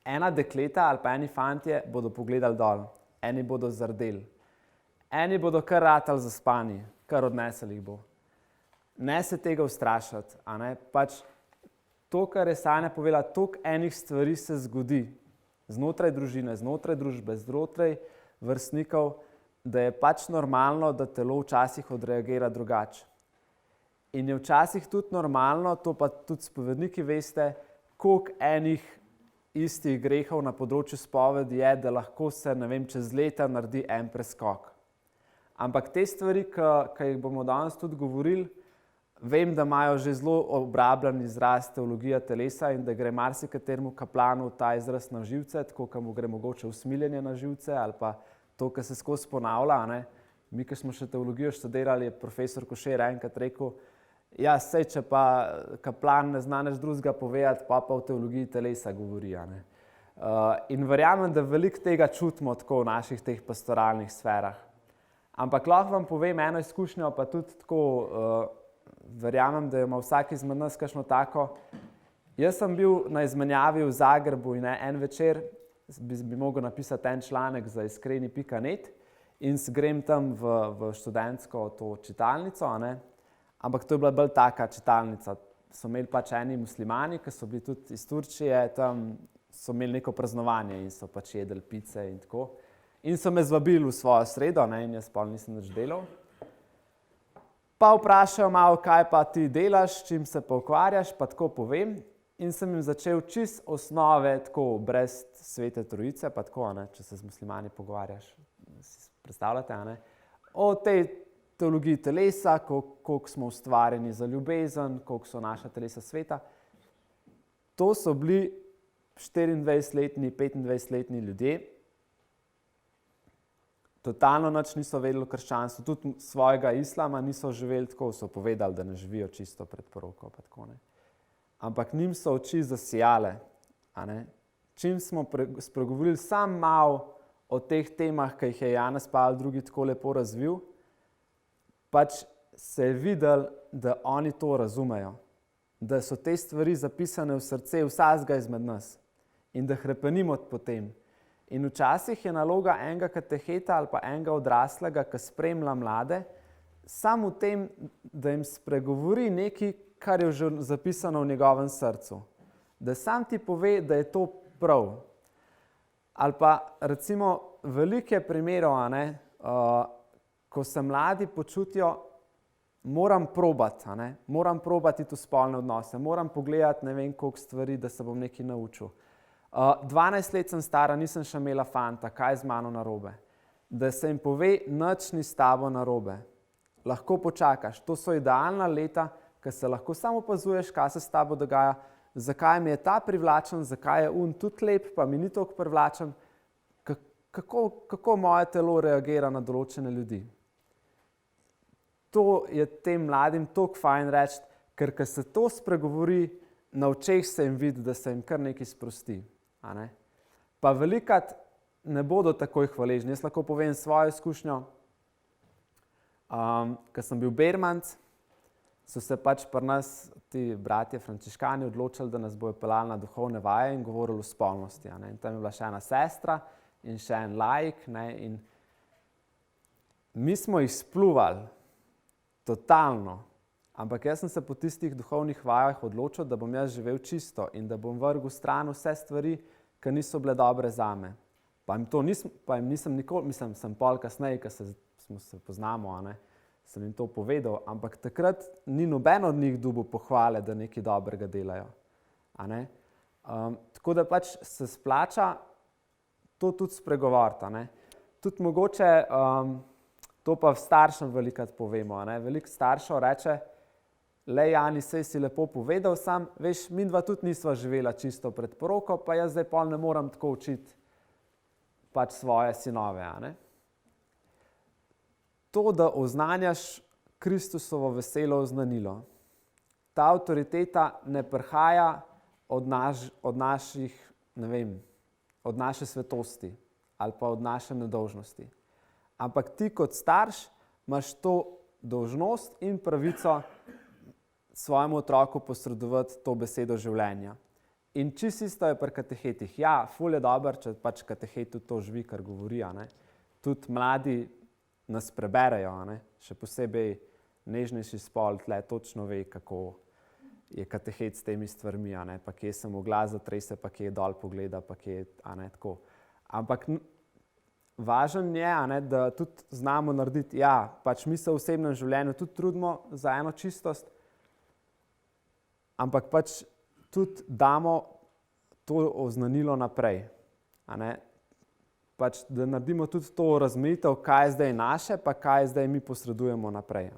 ena dekleta ali pa eni fantje bodo pogledali dol, eni bodo zardeli, eni bodo kar ratali zaspani, kar odnesli jih bo. Ne se tega ustrašiti, a ne, pač to, kar je Sanja povedala, toliko enih stvari se zgodi znotraj družine, znotraj družbe, znotraj vrstnikov, da je pač normalno, da telo včasih odreagira drugače. In je včasih tudi normalno, to pa tudi spovedniki veste, koliko enih istih grehov na področju spovedi je, da lahko se, ne vem, čez leta naredi en preskok. Ampak te stvari, ki jih bomo danes tudi govorili, vem, da imajo že zelo obrabljen izraz teologija telesa in da gre marsikateremu kaplanu ta izraz na živce, tako kot mu gre mogoče usmiljenje na živce ali pa to, kar se skozi ponavlja. Ne? Mi, ki smo še teologijo študirali, je profesor Košer enkrat rekel, ja, sej, če pa kaplan ne zna nič drugega povedati, pa v teologiji telesa govori. Ne? In verjamem, da veliko tega čutimo tako v naših teh pastoralnih sferah. Ampak lahko vam povem eno izkušnjo, pa tudi tako, verjamem, da ima vsak izmed nas kakšno tako. Jaz sem bil na izmenjavi v Zagrebu in en večer bi mogel napisati en članek za iskreni.net in grem tam v študentsko to čitalnico, ne? Ampak to je bila bolj taka čitalnica. So imeli pač eni muslimani, ki so bili tudi iz Turčije, tam so imeli neko praznovanje in so pač jedli pice in tako. In so me zvabili v svojo sredo, ne? In jaz pol nisem nič delal. Pa vprašajo malo, kaj pa ti delaš, s čim se pa ukvarjaš, pa tako povem. In sem jim začel čist osnove, tako brez Svete Trojice, pa tako, ne, če se z muslimani pogovarjaš, si predstavljate, ne, o tej teologiji telesa, koliko smo ustvarjeni za ljubezen, koliko so naša telesa sveta. To so bili 24-letni, 25-letni ljudje. Totalno nič niso vedeli o krščanstvu, tudi svojega islama niso živeli tako, so povedali, da ne živijo čisto pred poroko, pa tako, ne. Ampak njim so oči zasijale, a ne. Čim smo spregovorili sam malo o teh temah, ki jih je Janez Pavel II tako lepo razvil, pač se je videl, da oni to razumejo, da so te stvari zapisane v srce vsakega izmed nas in da hrepenimo po tem. In včasih je naloga enega kateheta ali pa enega odraslega, ki spremlja mlade, samo v tem, da jim spregovori nekaj, kar je že zapisano v njegovem srcu. Da sam ti pove, da je to prav. Ali pa recimo veliko je primerov, a ne, ko se mladi počutijo, moram probati, a ne, moram probati iti v spolne odnose, moram pogledati ne vem koliko stvari, da se bom nekaj naučil. 12 let sem stara, nisem še imela fanta, kaj je z mano narobe? Da se jim pove, nič ni s tabo narobe. Lahko počakaš, to so idealna leta, ker se lahko samo opazuješ, kaj se s tabo dogaja, zakaj mi je ta privlačen, zakaj je tudi lep, pa mi ni toliko privlačen, kako moje telo reagira na določene ljudi. To je tem mladim toliko fajn reči, ker se to spregovori, na očeh se jim vidi, da se jim kar nekaj sprosti. A ne? Pa velikrat ne bodo takoj hvaležni. Jaz lahko povem svojo izkušnjo. Ko sem bil bermanc, so se pač pri nas ti bratje frančiškani odločili, da nas bojo peljali na duhovne vaje in govorili o spolnosti. A ne? In tam je bila še ena sestra in še en laik. Ne? In mi smo jih spluvali totalno. Ampak jaz sem se po tistih duhovnih vajah odločil, da bom jaz živel čisto in da bom vrgel stran vse stvari, ki niso bile dobre zame. Pa jim nisem nikoli, mislim, sem pol kasneje, ko smo se poznamo, a ne, sem jim to povedal, ampak takrat ni noben od njih dobil pohvale, da nekaj dobrega delajo. A ne? Tako da pač se splača to tudi spregovoriti. A ne? Tudi mogoče, to pa staršem velikrat povemo, a ne? Veliko staršev reče, le Jani, sej si lepo povedal sam, veš, midva tudi nisva živela čisto pred poroko, pa jaz zdaj pol ne moram tako učiti pač svoje sinove, a ne? To, da oznanjaš Kristusovo veselo oznanilo. Ta avtoriteta ne prihaja od naših, ne vem, od naše svetosti ali pa od naše nedolžnosti. Ampak ti kot starš imaš to dolžnost in pravico svojemu otroku posredovati to besedo življenja. In čisto isto je pri katehetih. Ja, ful je dober, če pač katehet tudi to živi, kar govori. Tudi mladi nas preberejo, še posebej nežnejši spol, tle točno ve, kako je katehet s temi stvarmi, pa kje se mu glas zatrese, pa kje dol pogleda, pa kje tako. Ampak važno je, da tudi znamo narediti, ja, pač mi se v osebnem življenju tudi trudimo za eno čistost, ampak pač tudi damo to oznanilo naprej. Pač, da naredimo tudi to razmejitev, kaj je zdaj naše, pa kaj zdaj mi posredujemo naprej.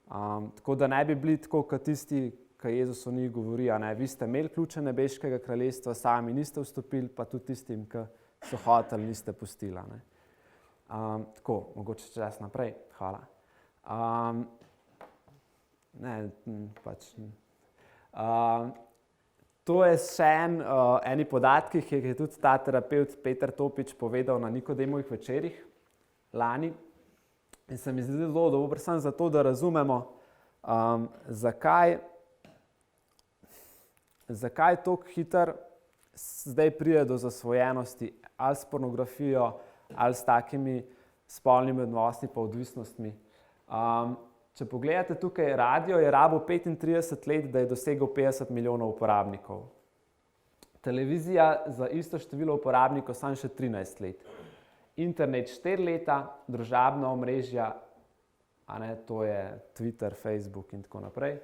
Tako da ne bi bili tako, kot tisti, ki Jezus o njih govori, vi ste imeli ključe nebeškega kraljestva, sami niste vstopili, pa tudi tistim, ki so hoteli, niste pustili. Tako, mogoče čas naprej. Hvala. To je še eni podatki, ki je tudi ta terapevt Peter Topič povedal na Nikodemovih večerih lani. In se mi zdi zelo dobro, predvsem zato, da razumemo, zakaj toliko hitro zdaj pride do zasvojenosti ali s pornografijo ali s takimi spolnimi odnosi pa odvisnostmi. Če pogledate tukaj, radio je rabil 35 let, da je dosegel 50 milijonov uporabnikov. Televizija za isto število uporabnikov samo še 13 let. Internet 4 leta, družabna omrežja, to je Twitter, Facebook in tako naprej,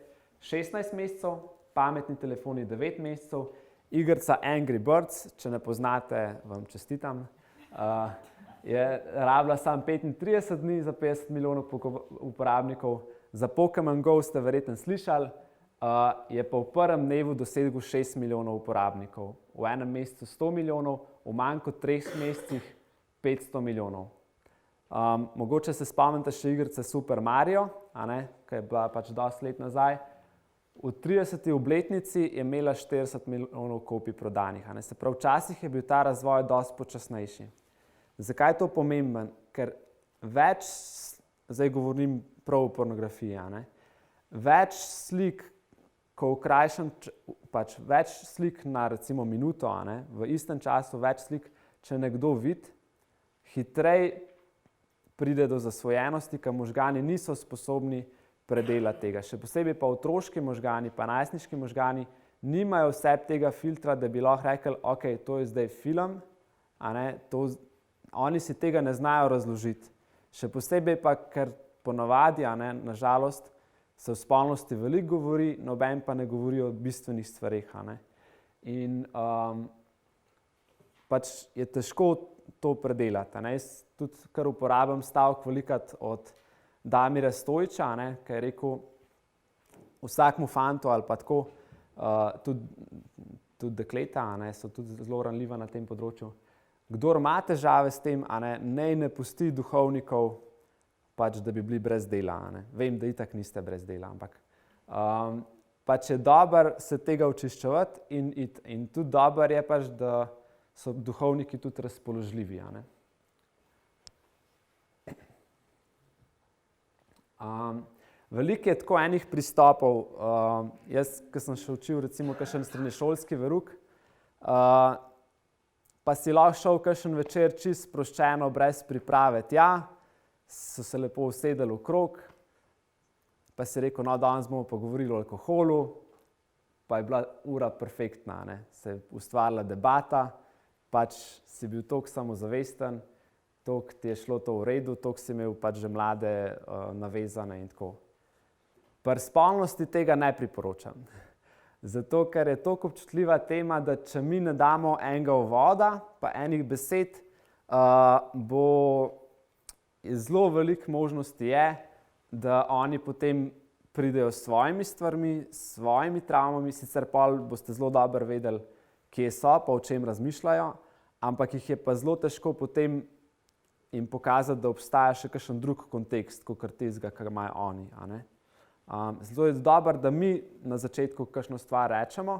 16 mesecev, pametni telefoni 9 mesecev, igrica Angry Birds, če ne poznate, vam čestitam, je rabila samo 35 dni za 50 milijonov uporabnikov. Za Pokémon Go ste verjetno slišali, je pa v prvem dnevu dosegel 6 milijonov uporabnikov. V enem mesecu 100 milijonov, v manj kot 3 mesecih 500 milijonov. Mogoče se spomnite še igrice Super Mario, ki je bila pač dosti let nazaj. V 30. obletnici je imela 40 milijonov kopij prodanih. Se pravi, včasih je bil ta razvoj dosti počasnejši. Zakaj je to pomemben? Ker več, zdaj govorim prav o pornografiji, več slik, ko ukrajšam, pač več slik na recimo minuto, v istem času več slik, če nekdo vidi, hitreje pride do zasvojenosti, ker možgani niso sposobni predelati tega. Še posebej pa otroški možgani, pa najstniški možgani nimajo vse tega filtra, da bi lahko rekli, ok, to je zdaj film, oni si tega ne znajo razložiti. Še posebej pa, ker ponavadi, nažalost, se v spolnosti veliko govori, noben pa ne govori o bistvenih stvareh. In pač je težko to predelati. Jaz tudi kar uporabljam stavek velikokrat od Damira Stojiča, ki je rekel, vsakmu fantu ali pa tako, tudi dekleta, so tudi zelo ranljiva na tem področju. Kdor ima težave s tem, naj ne pusti duhovnikov, pač, da bi bili brez dela. Vem, da itak niste brez dela, ampak pač je dobro se tega očiščevati in tudi dobro je pač, da so duhovniki tudi razpoložljivi. Veliko je tako enih pristopov. Jaz, ko sem še učil recimo kakšen srednješolski verouk, pa si lahko šel kakšen večer čisto sproščeno, brez priprave tja, so se lepo usedeli okrog, pa si rekel, no, danes bomo pa govorili o alkoholu, pa je bila ura perfektna, se je ustvarila debata, pač si bil toliko samozavesten, toliko ti je šlo to v redu, toliko si imel pač že mlade navezane in tako. Pri spolnosti tega ne priporočam. Zato, ker je toliko občutljiva tema, da če mi ne damo enega uvoda, pa enih besed, bo zelo veliko možnosti je, da oni potem pridejo s svojimi stvarmi, s svojimi travmami, sicer pol boste zelo dobro vedeli, kje so, pa o čem razmišljajo, ampak jih je pa zelo težko potem jim pokazati, da obstaja še kakšen drug kontekst, kot tistega, kar imajo oni. Zelo je dobro, da mi na začetku kakšno stvar rečemo,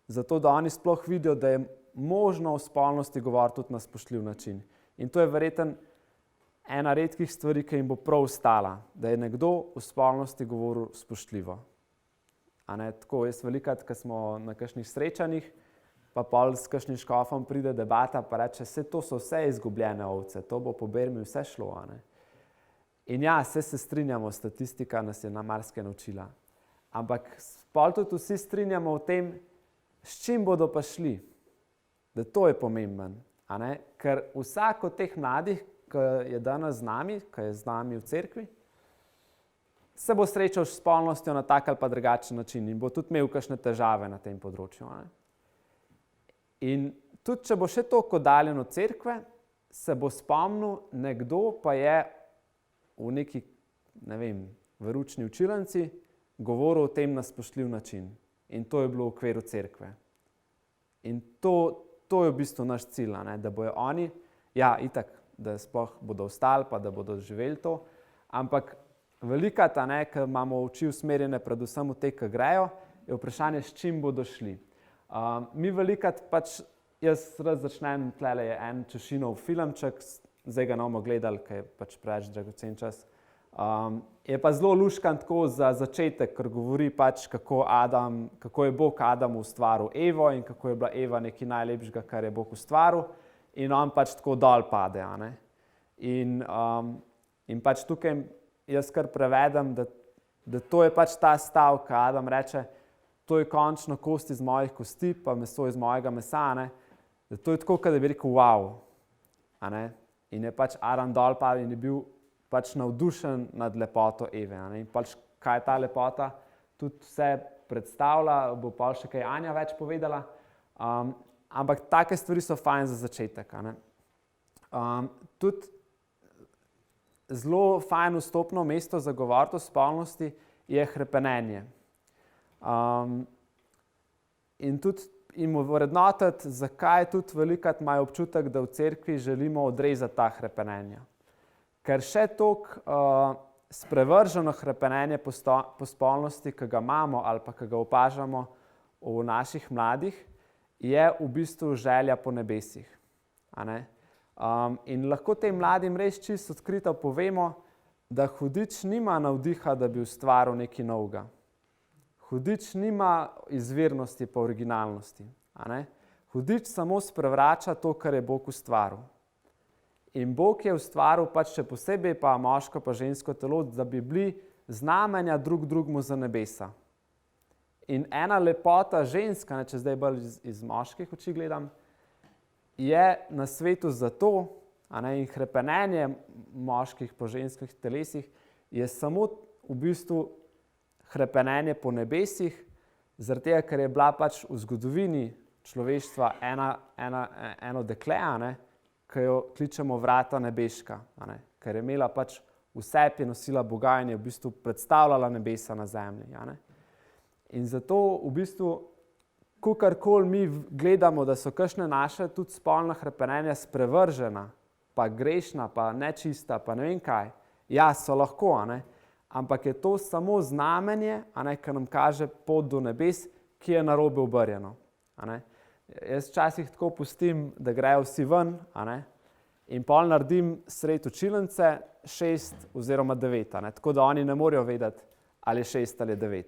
zato da oni sploh vidijo, da je možno o spolnosti govoriti tudi na spoštljiv način. In to je verjetno ena redkih stvari, ki jim bo prav ostala, da je nekdo o spolnosti govoril spoštljivo. Tako, jaz velikokrat, ko smo na kakšnih srečanjih, pa pol s kakšnim škofom pride debata, pa reče, to so vse izgubljene ovce, to bo po Bermi vse šlo. A ne? In ja, se strinjamo, statistika nas je na marsikaj naučila. Ampak pol tudi vsi strinjamo v tem, s čim bodo pa šli, da to je pomemben. A ne? Ker vsak od teh mladih, ki je danes z nami, ki je z nami v cerkvi, se bo srečal s spolnostjo na tak ali pa drugačen način in bo tudi imel kakšne težave na tem področju. A ne? In tudi, če bo še toliko oddaljen od cerkve, se bo spomnil, nekdo pa je v neki, ne vem, veroučni učilnici govoril o tem na spoštljiv način. In to je bilo v okviru cerkve. In to je v bistvu naš cilj, ne? Da bojo oni, ja, itak, da sploh bodo ostali, pa da bodo živeli to, ampak velikrat, ker imamo oči usmerjene predvsem v te, ki grejo, je vprašanje, s čim bodo šli. Mi velikrat pač, jaz raz začnem, tlele je en Češinov filmček, zdaj ga ne bomo gledali, ker je pač preveč dragocen čas. Je pa zelo luškan tako za začetek, ker govori pač, kako je Bog Adamu ustvaril Evo in kako je bila Eva nekaj najlepšega, kar je Bog ustvaril, in on pač tako dol pade. A ne? In pač tukaj jaz kar prevedem, da to je pač ta stavek, Adam reče, to je končno kost iz mojih kosti, pa meso iz mojega mesa, ne? Da to je tako, da bi rekel wow. A ne? In je pač Adam dol padel in je bil pač navdušen nad lepoto Eve. A ne? In pač kaj je ta lepota, tudi vse predstavlja, bo pa še kaj Anja več povedala, ampak take stvari so fajn za začetek. A ne? Tudi zelo fajn vstopno mesto za govoriti o spolnosti je hrepenenje. In tudi jim vrednotiti, zakaj tudi velikrat imajo občutek, da v cerkvi želimo odrezati ta hrepenenja. Ker še toliko sprevrženo hrepenenje po spolnosti, ki ga imamo ali pa ki ga opažamo v naših mladih, je v bistvu želja po nebesih. A ne? In lahko tem mladim res čisto odkrito povemo, da hudič nima navdiha, da bi ustvaril nekaj novega. Hudič nima izvirnosti pa originalnosti. A ne? Hudič samo sprevrača to, kar je Bog ustvaril. In Bog je ustvaril pač še posebej pa moško pa žensko telo, da bi bili znamenja drug drugemu za nebesa. In ena lepota ženska, če zdaj bolj iz moških oči gledam, je na svetu zato, in hrepenenje moških po ženskih telesih je samo v bistvu hrepenenje po nebesih, zaradi tega, ker je bila pač v zgodovini človeštva eno dekle, ki jo kličemo vrata nebeška, ker je imela pač vse, je nosila Boga in je v bistvu predstavljala nebesa na zemlji. In zato v bistvu, kakorkoli mi gledamo, da so kakšne naše tudi spolna hrepenenja sprevržena, pa grešna, pa nečista, pa ne vem kaj, ja, so lahko, ampak je to samo znamenje, ki nam kaže pot do nebes, ki je narobe obrjeno. Jaz včasih tako pustim, da grejo vsi ven, in pol naredim sred učilnice 6 oziroma 9, tako da oni ne morejo vedeti, ali je 6 ali je 9.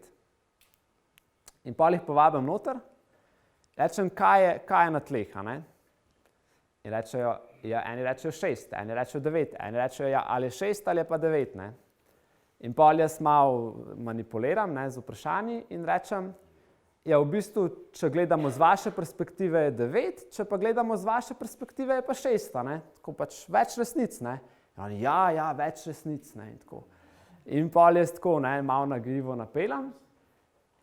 In pol jih povabim noter, rečem, kaj je na tleh. In rečejo, ja, eni rečejo 6, eni rečejo 9, eni rečejo, ja, ali je 6 ali je pa 9. In pol jaz malo manipuliram z vprašanji in rečem, ja, v bistvu, če gledamo z vaše perspektive je 9, če pa gledamo z vaše perspektive je pa 6, tako pač več resnic, Ja, več resnic, in tako. In pol jaz tako, malo nagrivo napeljem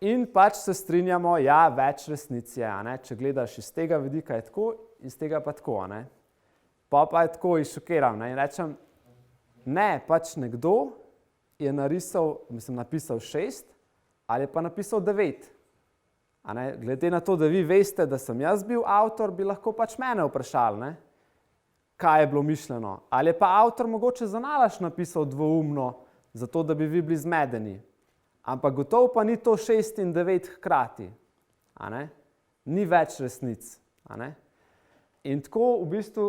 in pač se strinjamo, ja, več resnic je, če gledaš iz tega vidika je tako, iz tega pa tako, Pa je tako izšokiram, in rečem, ne, pač nekdo je napisal 6 ali pa napisal 9. Glede na to, da vi veste, da sem jaz bil avtor, bi lahko pač mene vprašali, kaj je bilo mišljeno. Ali je pa avtor mogoče zanalašč napisal dvoumno, zato da bi vi bili zmedeni. Ampak gotovo pa ni to 6 in 9 hkrati. Ni več resnic. In tako v bistvu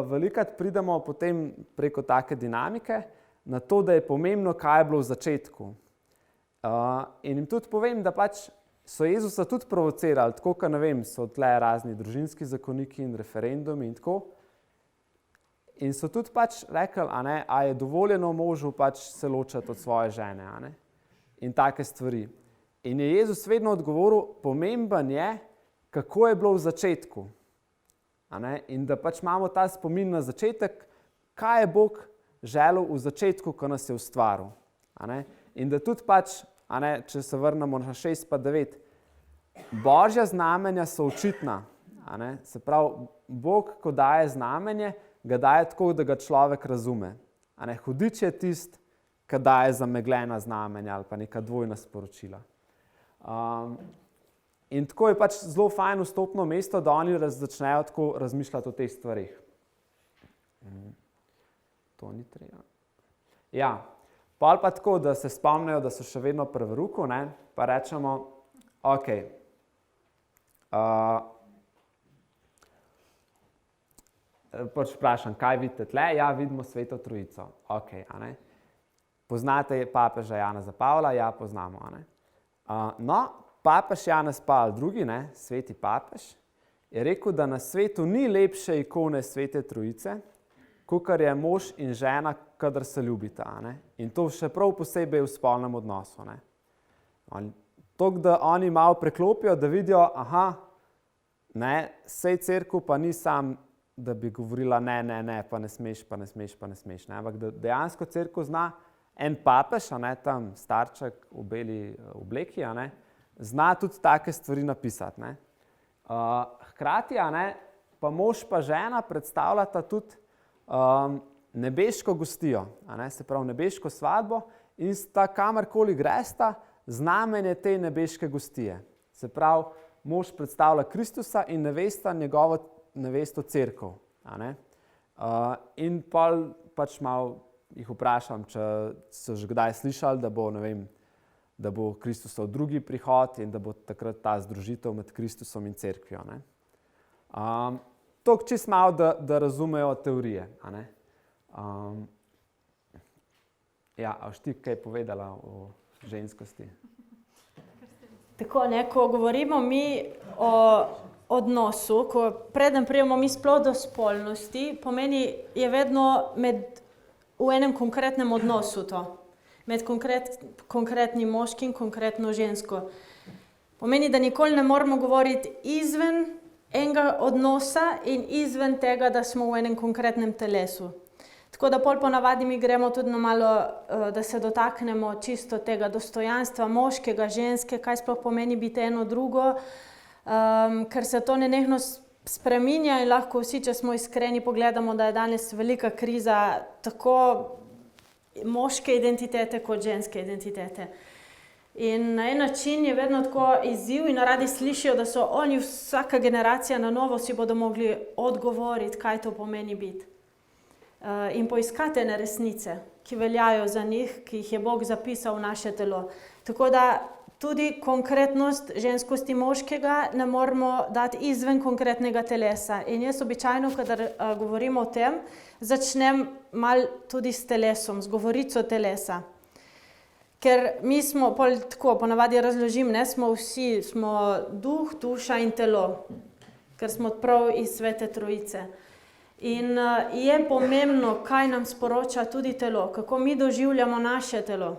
velikrat pridemo potem preko take dinamike na to, da je pomembno, kaj je bilo v začetku. In jim tudi povem, da pač so Jezusa tudi provocirali, tako kot ne vem, so tle razni družinski zakoniki in referendumi in tako. In so tudi pač rekli, a je dovoljeno možu pač se ločati od svoje žene, in take stvari. In je Jezus vedno odgovoril, pomemben je, kako je bilo v začetku. In da pač imamo ta spomin na začetek, kaj je Bog želel v začetku, ko nas je ustvaril. In da tudi pač, če se vrnemo na 6 pa 9, Božja znamenja so očitna. Se pravi, Bog, ko daje znamenje, ga daje tako, da ga človek razume. Hudič je tist, ki daje zamegljena znamenja ali pa neka dvojna sporočila. In tako je pač zelo fajn vstopno mesto, da oni začnejo tako razmišljati o teh stvarih. To ni treba. Ja, pol pa tako, da se spomnejo, da so še vedno pri veruku, pa rečemo, ok, pač vprašam, kaj vidite tle? Ja, vidimo Sveto Trojico. Ok, Poznate papeža Janeza Pavla? Ja, poznamo. No, papež Janez Pavel II, sveti papež, je rekel, da na svetu ni lepše ikone Svete Trojice, kakor je mož in žena, kadar se ljubita. In to še prav posebej v spolnem odnosu. Tako, da oni malo preklopijo, da vidijo, sej cerkev pa ni sam, da bi govorila ne, pa ne smeš, pa ne smeš, pa ne smeš. Ampak da dejansko cerkev zna en papež, tam starček v beli obleki, zna tudi take stvari napisati. Hkrati pa mož pa žena predstavljata tudi nebeško gostijo, se pravi nebeško svadbo, in sta kamorkoli gresta znamenje te nebeške gostije. Se pravi, mož predstavlja Kristusa in nevesta njegovo nevesto cerkev. In pač malo jih vprašam, če so že kdaj slišali, da bo, da bo Kristusov drugi prihod in da bo takrat ta združitev med Kristusom in cerkvijo. Toliko čisto malo, da razumejo teorije. Ja, a boš ti kaj povedala o ženskosti? Tako, ko govorimo mi o odnosu, ko preden prijemo mi sploh do spolnosti, pomeni je vedno v enem konkretnem odnosu to. Med konkretnim moškim, konkretno žensko. Pomeni, da nikoli ne moramo govoriti izven enega odnosa in izven tega, da smo v enem konkretnem telesu. Tako da ponavadi mi gremo tudi na malo, da se dotaknemo čisto tega dostojanstva moškega, ženske, kaj sploh pomeni biti eno drugo, ker se to nenehno spreminja in lahko vsi, če smo iskreni, pogledamo, da je danes velika kriza tako moške identitete kot ženske identitete. In na en način je vedno tako izziv in radi slišijo, da so oni, vsaka generacija na novo si bodo mogli odgovoriti, kaj to pomeni biti. In poiskati ene resnice, ki veljajo za njih, ki jih je Bog zapisal v naše telo. Tako da tudi konkretnost ženskosti moškega ne moramo dati izven konkretnega telesa. In jaz običajno, kadar govorimo o tem, začnem malo tudi s telesom, z govorico telesa. Ker mi smo, tako ponavadi razložim, smo duh, duša in telo, ker smo prav iz Svete Trojice. In je pomembno, kaj nam sporoča tudi telo, kako mi doživljamo naše telo.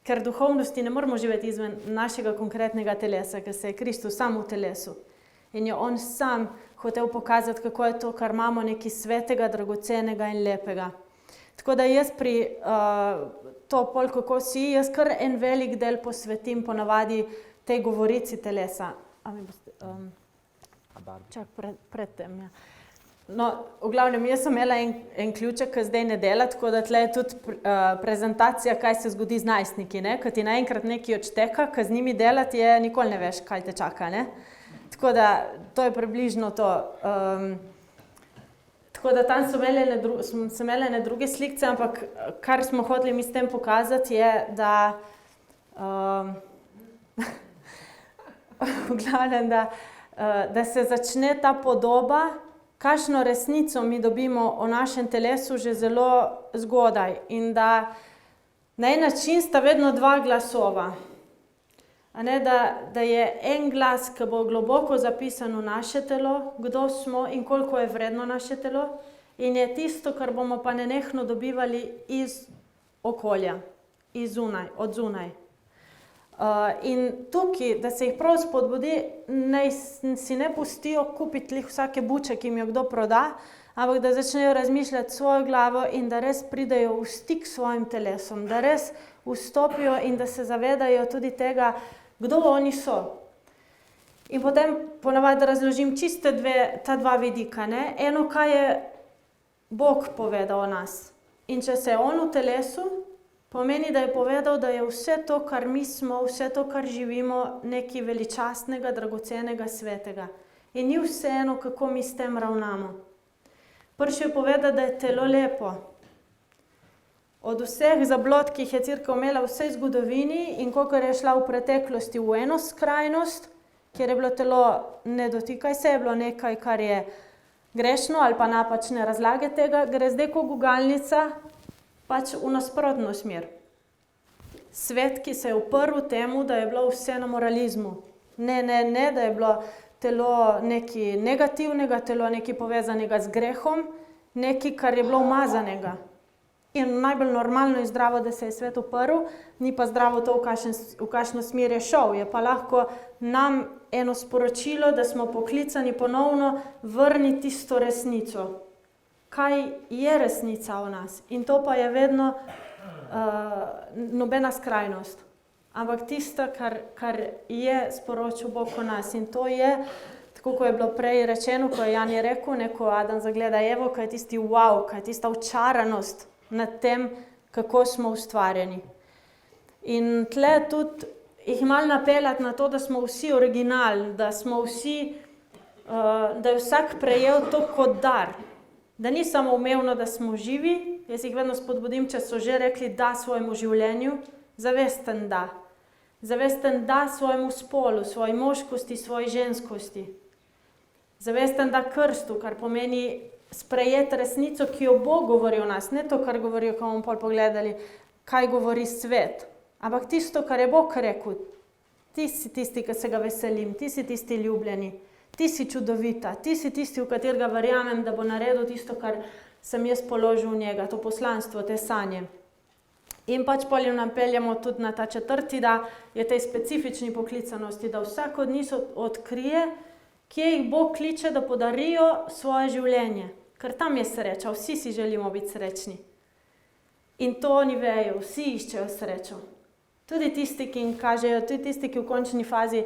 Ker duhovnosti ne moramo živeti izven našega konkretnega telesa, ker se je Kristus sam v telesu. In je on sam hotel pokazati, kako je to, kar imamo, nekaj svetega, dragocenega in lepega. Tako da jaz pri to, kako si, jaz kar en velik del posvetim ponavadi tej govorici telesa. Čak predtem, ja. No, v glavnem, jaz sem imela en ključek, ki zdaj ne dela, tako da tle je tudi prezentacija, kaj se zgodi z najstniki, ko ti naenkrat nekaj odšteka, ki z njimi delati je, nikoli ne veš, kaj te čaka, Tako da, to je približno to. Tako da tam so imele ene druge slikce, ampak kar smo hoteli mi s tem pokazati je, da v glavnem, da se začne ta podoba, kakšno resnico mi dobimo o našem telesu že zelo zgodaj in da na en način sta vedno dva glasova. da je en glas, ki bo globoko zapisan v naše telo, kdo smo in koliko je vredno naše telo, in je tisto, kar bomo pa nenehno dobivali iz okolja, od zunaj. In tukaj, da se jih prav spodbudi, naj si ne pustijo kupiti vsake buče, ki jim jo kdo proda, ampak da začnejo razmišljati svojo glavo in da res pridejo v stik s svojim telesom, da res vstopijo in da se zavedajo tudi tega, kdo oni so. In potem ponavadi razložim čiste ta dva vidika. Eno, kaj je Bog povedal o nas. In če se je on v telesu, pomeni, da je povedal, da je vse to, kar mi smo, vse to, kar živimo, nekaj veličastnega, dragocenega, svetega. In ni vseeno, kako mi s tem ravnamo. Prišel je povedati, da je telo lepo. Od vseh zablod, ki jih je Cerkev imela v vsej zgodovini in kolikor je šla v preteklosti v eno skrajnost, kjer je bilo telo ne dotikaj se, je bilo nekaj, kar je grešno ali pa napačne razlage tega, gre zdaj kot gugalnica pač v nasprotno smer. Svet, ki se je uprl temu, da je bilo vse na moralizmu. Ne, da je bilo telo nekaj negativnega, telo nekaj povezanega z grehom, nekaj, kar je bilo umazanega. In najbolj normalno in zdravo, da se je svet uprl, ni pa zdravo to, v kakšno smer je šel. Je pa lahko nam eno sporočilo, da smo poklicani ponovno vrniti tisto resnico. Kaj je resnica o nas? In to pa je vedno nobena skrajnost. Ampak tisto, kar je sporočil Bog o nas. In to je, tako kot je bilo prej rečeno, ko je Jan je rekel, ko Adam zagleda Evo, kaj je tisti wow, kaj je tista očaranost nad tem, kako smo ustvarjeni. In tle tudi jih malo napeljati na to, da smo vsi original, da smo vsi, da je vsak prejel to kot dar. Da ni samo umevno, da smo živi, jaz jih vedno spodbudim, če so že rekli da svojemu življenju, zavesten da. Zavesten da svojemu spolu, svoji moškosti, svoji ženskosti. Zavesten da krstu, kar pomeni sprejeti resnico, ki jo Bog govori o nas, ne to, kar govorijo, ko bomo pol pogledali, kaj govori svet, ampak tisto, kar je Bog rekel. Ti si tisti, ki se ga veselim, ti si tisti ljubljeni, ti si čudovita, ti si tisti, v katerega verjamem, da bo naredil tisto, kar sem jaz položil v njega, to poslanstvo, te sanje. In pač pol nam peljemo tudi na ta četrti, da je tej specifični poklicanosti, da vsak od njih odkrije, kje jih Bog kliče, da podarijo svoje življenje. Ker tam je sreča, vsi si želimo biti srečni. In to oni vejo, vsi iščejo srečo. Tudi tisti, ki jim kažejo, tudi tisti, ki v končni fazi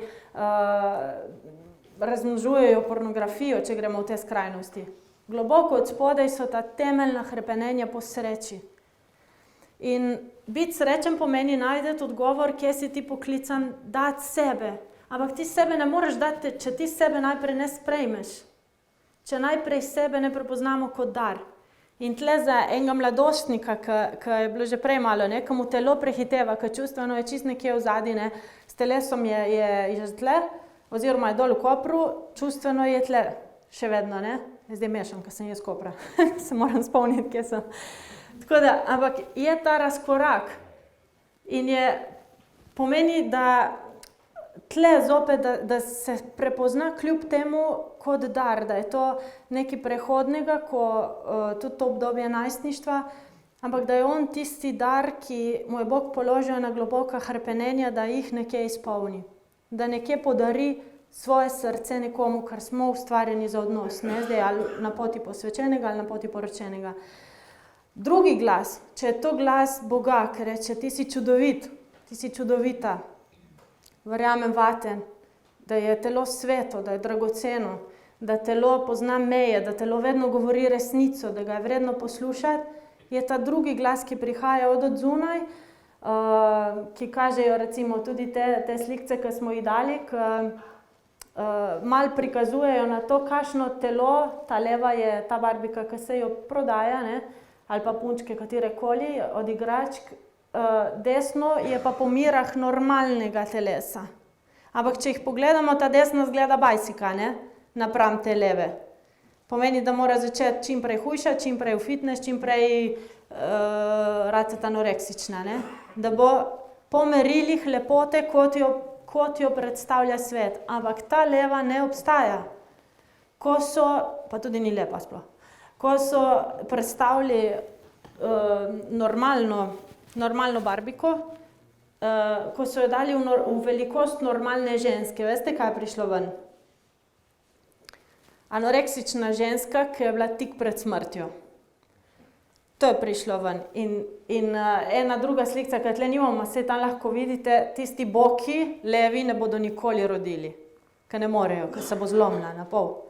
razmnožujejo pornografijo, če gremo v te skrajnosti. Globoko od spodaj so ta temeljna hrepenenja po sreči. In biti srečen pomeni najdeti odgovor, kje si ti poklican dati sebe. Ampak ti sebe ne moreš dati, če ti sebe najprej ne sprejmeš. Če najprej sebe ne prepoznamo kot dar. In tle za enega mladostnika, ki je bilo že prej malo, ki mu telo prehiteva, ki čustveno je čist nekje v zadnji, s telesom je že tle, oziroma je dol v Kopru, čustveno je tle, še vedno, Zdaj mešam, ker sem jaz Kopra, se moram spomniti, kje sem. Tako da, ampak je ta razkorak in pomeni, da tle zopet, da se prepozna kljub temu kot dar, da je to nekaj prehodnega, tudi to obdobje najstništva, ampak da je on tisti dar, ki mu je Bog položil na globoka hrepenenja, da jih nekje izpolni. Da nekje podari svoje srce nekomu, kar smo ustvarjeni za odnos, ne zdaj ali na poti posvečenega ali na poti poročenega. Drugi glas, če je to glas Boga, ki reče, ti si čudovit, ti si čudovita, verjamem vate, da je telo sveto, da je dragoceno, da telo pozna meje, da telo vedno govori resnico, da ga je vredno poslušati, je ta drugi glas, ki prihaja od zunaj, ki kažejo recimo tudi te slikce, ki smo jih dali, ki malo prikazujejo na to, kakšno telo, ta leva je ta barbika, ki se jo prodaja, ali pa punčke katerekoli od igračk, desno je pa po mirah normalnega telesa. Ampak če jih pogledamo, ta desna zgleda bajsika, napram te leve. Pomeni, da mora začeti čim prej hujšati, čim prej v fitness, čim prej racati anoreksična. Da bo po merilih lepote, kot kot jo predstavlja svet, ampak ta leva ne obstaja. Ko so, pa tudi ni lepa sploh, ko so predstavili normalno barbiko, ko so jo dali v velikost normalne ženske, veste, kaj je prišlo ven? Anoreksična ženska, ki je bila tik pred smrtjo. To je prišlo ven. In ena druga slika, ki tle nimamo, se tam lahko vidite, tisti boki, levi, ne bodo nikoli rodili, ker ne morejo, ker se bo zlomila na pol.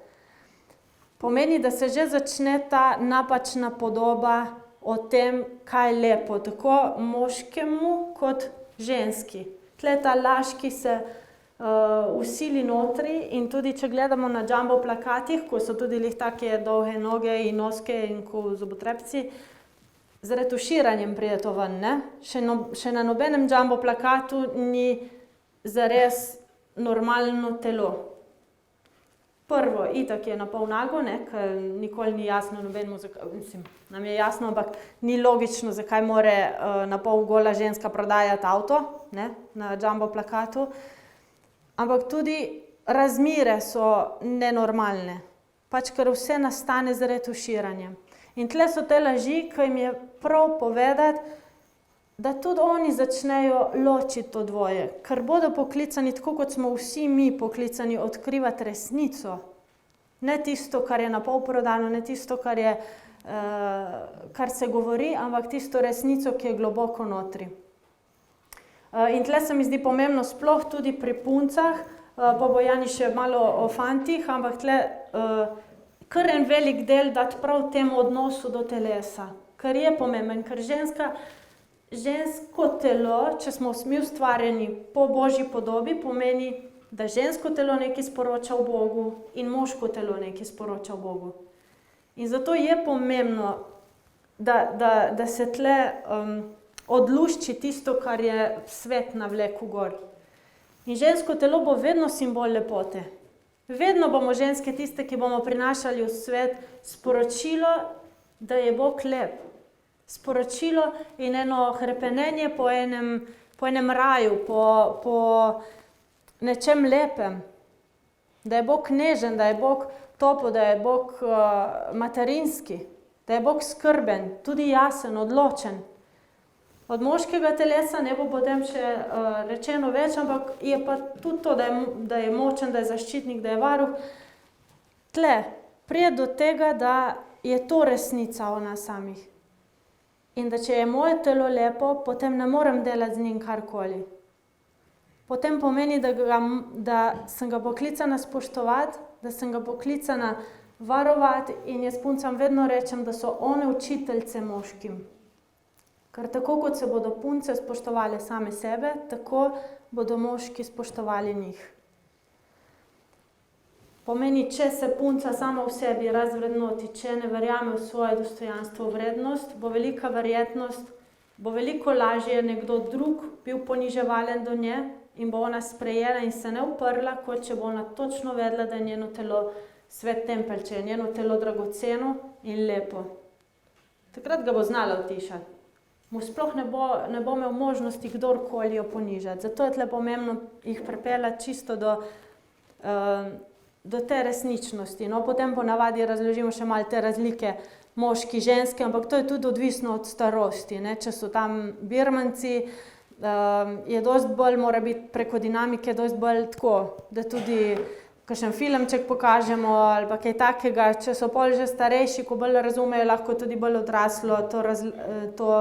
Pomeni, da se že začne ta napačna podoba o tem, kaj je lepo, tako moškemu kot ženski. Tle ta laž, ki se vsili notri, in tudi če gledamo na jumbo plakatih, ko so tudi take dolge noge in noske in ko zobotrebci, z retuširanjem pride to ven, ne? Še na nobenem jumbo plakatu ni zares normalno telo. Prvo, itak je na pol nago, ne? Ker nikoli ni jasno nobenemu, mislim, nam je jasno, ampak ni logično, zakaj more na pol gola ženska prodajati avto, ne? Na jumbo plakatu. Ampak tudi razmere so nenormalne, pač ker vse nastane z retuširanjem. In tle so te laži, ki jim je prav povedati, da tudi oni začnejo ločiti to dvoje, ker bodo poklicani, tako kot smo vsi mi poklicani, odkrivati resnico. Ne tisto, kar je na pol prodano, ne tisto, kar se govori, ampak tisto resnico, ki je globoko notri. In tle se mi zdi pomembno sploh tudi pri puncah, pa bo Jani še malo o fantih, ampak tle kar en velik del dati prav temu odnosu do telesa, ker je pomemben, ker žensko telo, če smo mi ustvarjeni po Božji podobi, pomeni, da žensko telo nekaj sporoča o Bogu in moško telo nekaj sporoča o Bogu. In zato je pomembno, da se tle odlušči tisto, kar je svet navlekel gor. In žensko telo bo vedno simbol lepote. Vedno bomo ženske tiste, ki bomo prinašali v svet sporočilo, da je Bog lep. Sporočilo in eno hrepenenje po enem raju, po nečem lepem. Da je Bog nežen, da je Bog topel, da je Bog materinski, da je Bog skrben, tudi jasen, odločen. Od moškega telesa ne bo potem še rečeno več, ampak je pa tudi to, da je močen, da je zaščitnik, da je varuh. Tle pride do tega, da je to resnica o nas samih. In da če je moje telo lepo, potem ne morem delati z njim karkoli. Potem pomeni, da sem ga poklicana spoštovati, da sem ga poklicana varovati in jaz puncam vedno rečem, da so one učiteljice moškim. Ker tako, kot se bodo punce spoštovali same sebe, tako bodo moški spoštovali njih. Pomeni, če se punca sama v sebi razvrednoti, če ne verjame v svoje dostojanstvo, vrednost, bo velika verjetnost, bo veliko lažje nekdo drug bil poniževalen do nje in bo ona sprejela in se ne uprla, kot če bo ona točno vedela, da je njeno telo svet tempelj, če je njeno telo dragoceno in lepo. Takrat ga bo znala utišati. Mu sploh ne bo imel možnosti kdorkoli jo ponižati. Zato je tle pomembno jih pripeljati čisto do te resničnosti. No, potem ponavadi razložimo še malo te razlike moški, ženske, ampak to je tudi odvisno od starosti, ne? Če so tam birmanci, je dosti bolj, mora biti preko dinamike dosti bolj tako, da tudi kakšen filmček pokažemo ali pa kaj takega. Če so pol že starejši, ko bolj razumejo, lahko tudi bolj odraslo to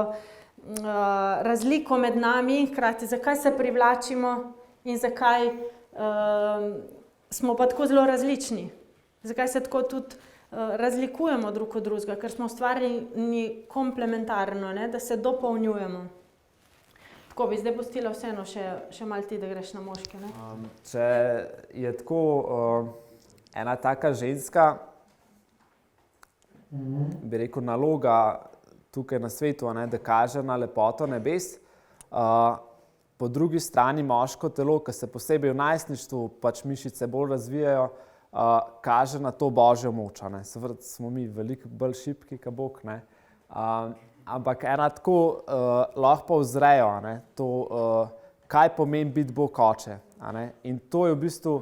razliko med nami, hkrati zakaj se privlačimo in zakaj smo pa tako zelo različni. Zakaj se tako tudi razlikujemo drug od drugega, ker smo ustvarjeni komplementarno, ne, da se dopolnjujemo. Tako bi zdaj pustila vseeno še malo ti, da greš na moške. Ne? Če je tako ena taka ženska, bi rekel, naloga tukaj na svetu, ne, da kaže na lepoto nebes. Po drugi strani moško telo, ki se posebej v najstništvu pač mišice bolj razvijajo, kaže na to Božjo moč. Seveda smo mi veliko bolj šibki kot Bog, ne. Ampak ena tako lahko povzrejo, ne, to, kaj pomeni biti Bog oče. A ne? In to je v bistvu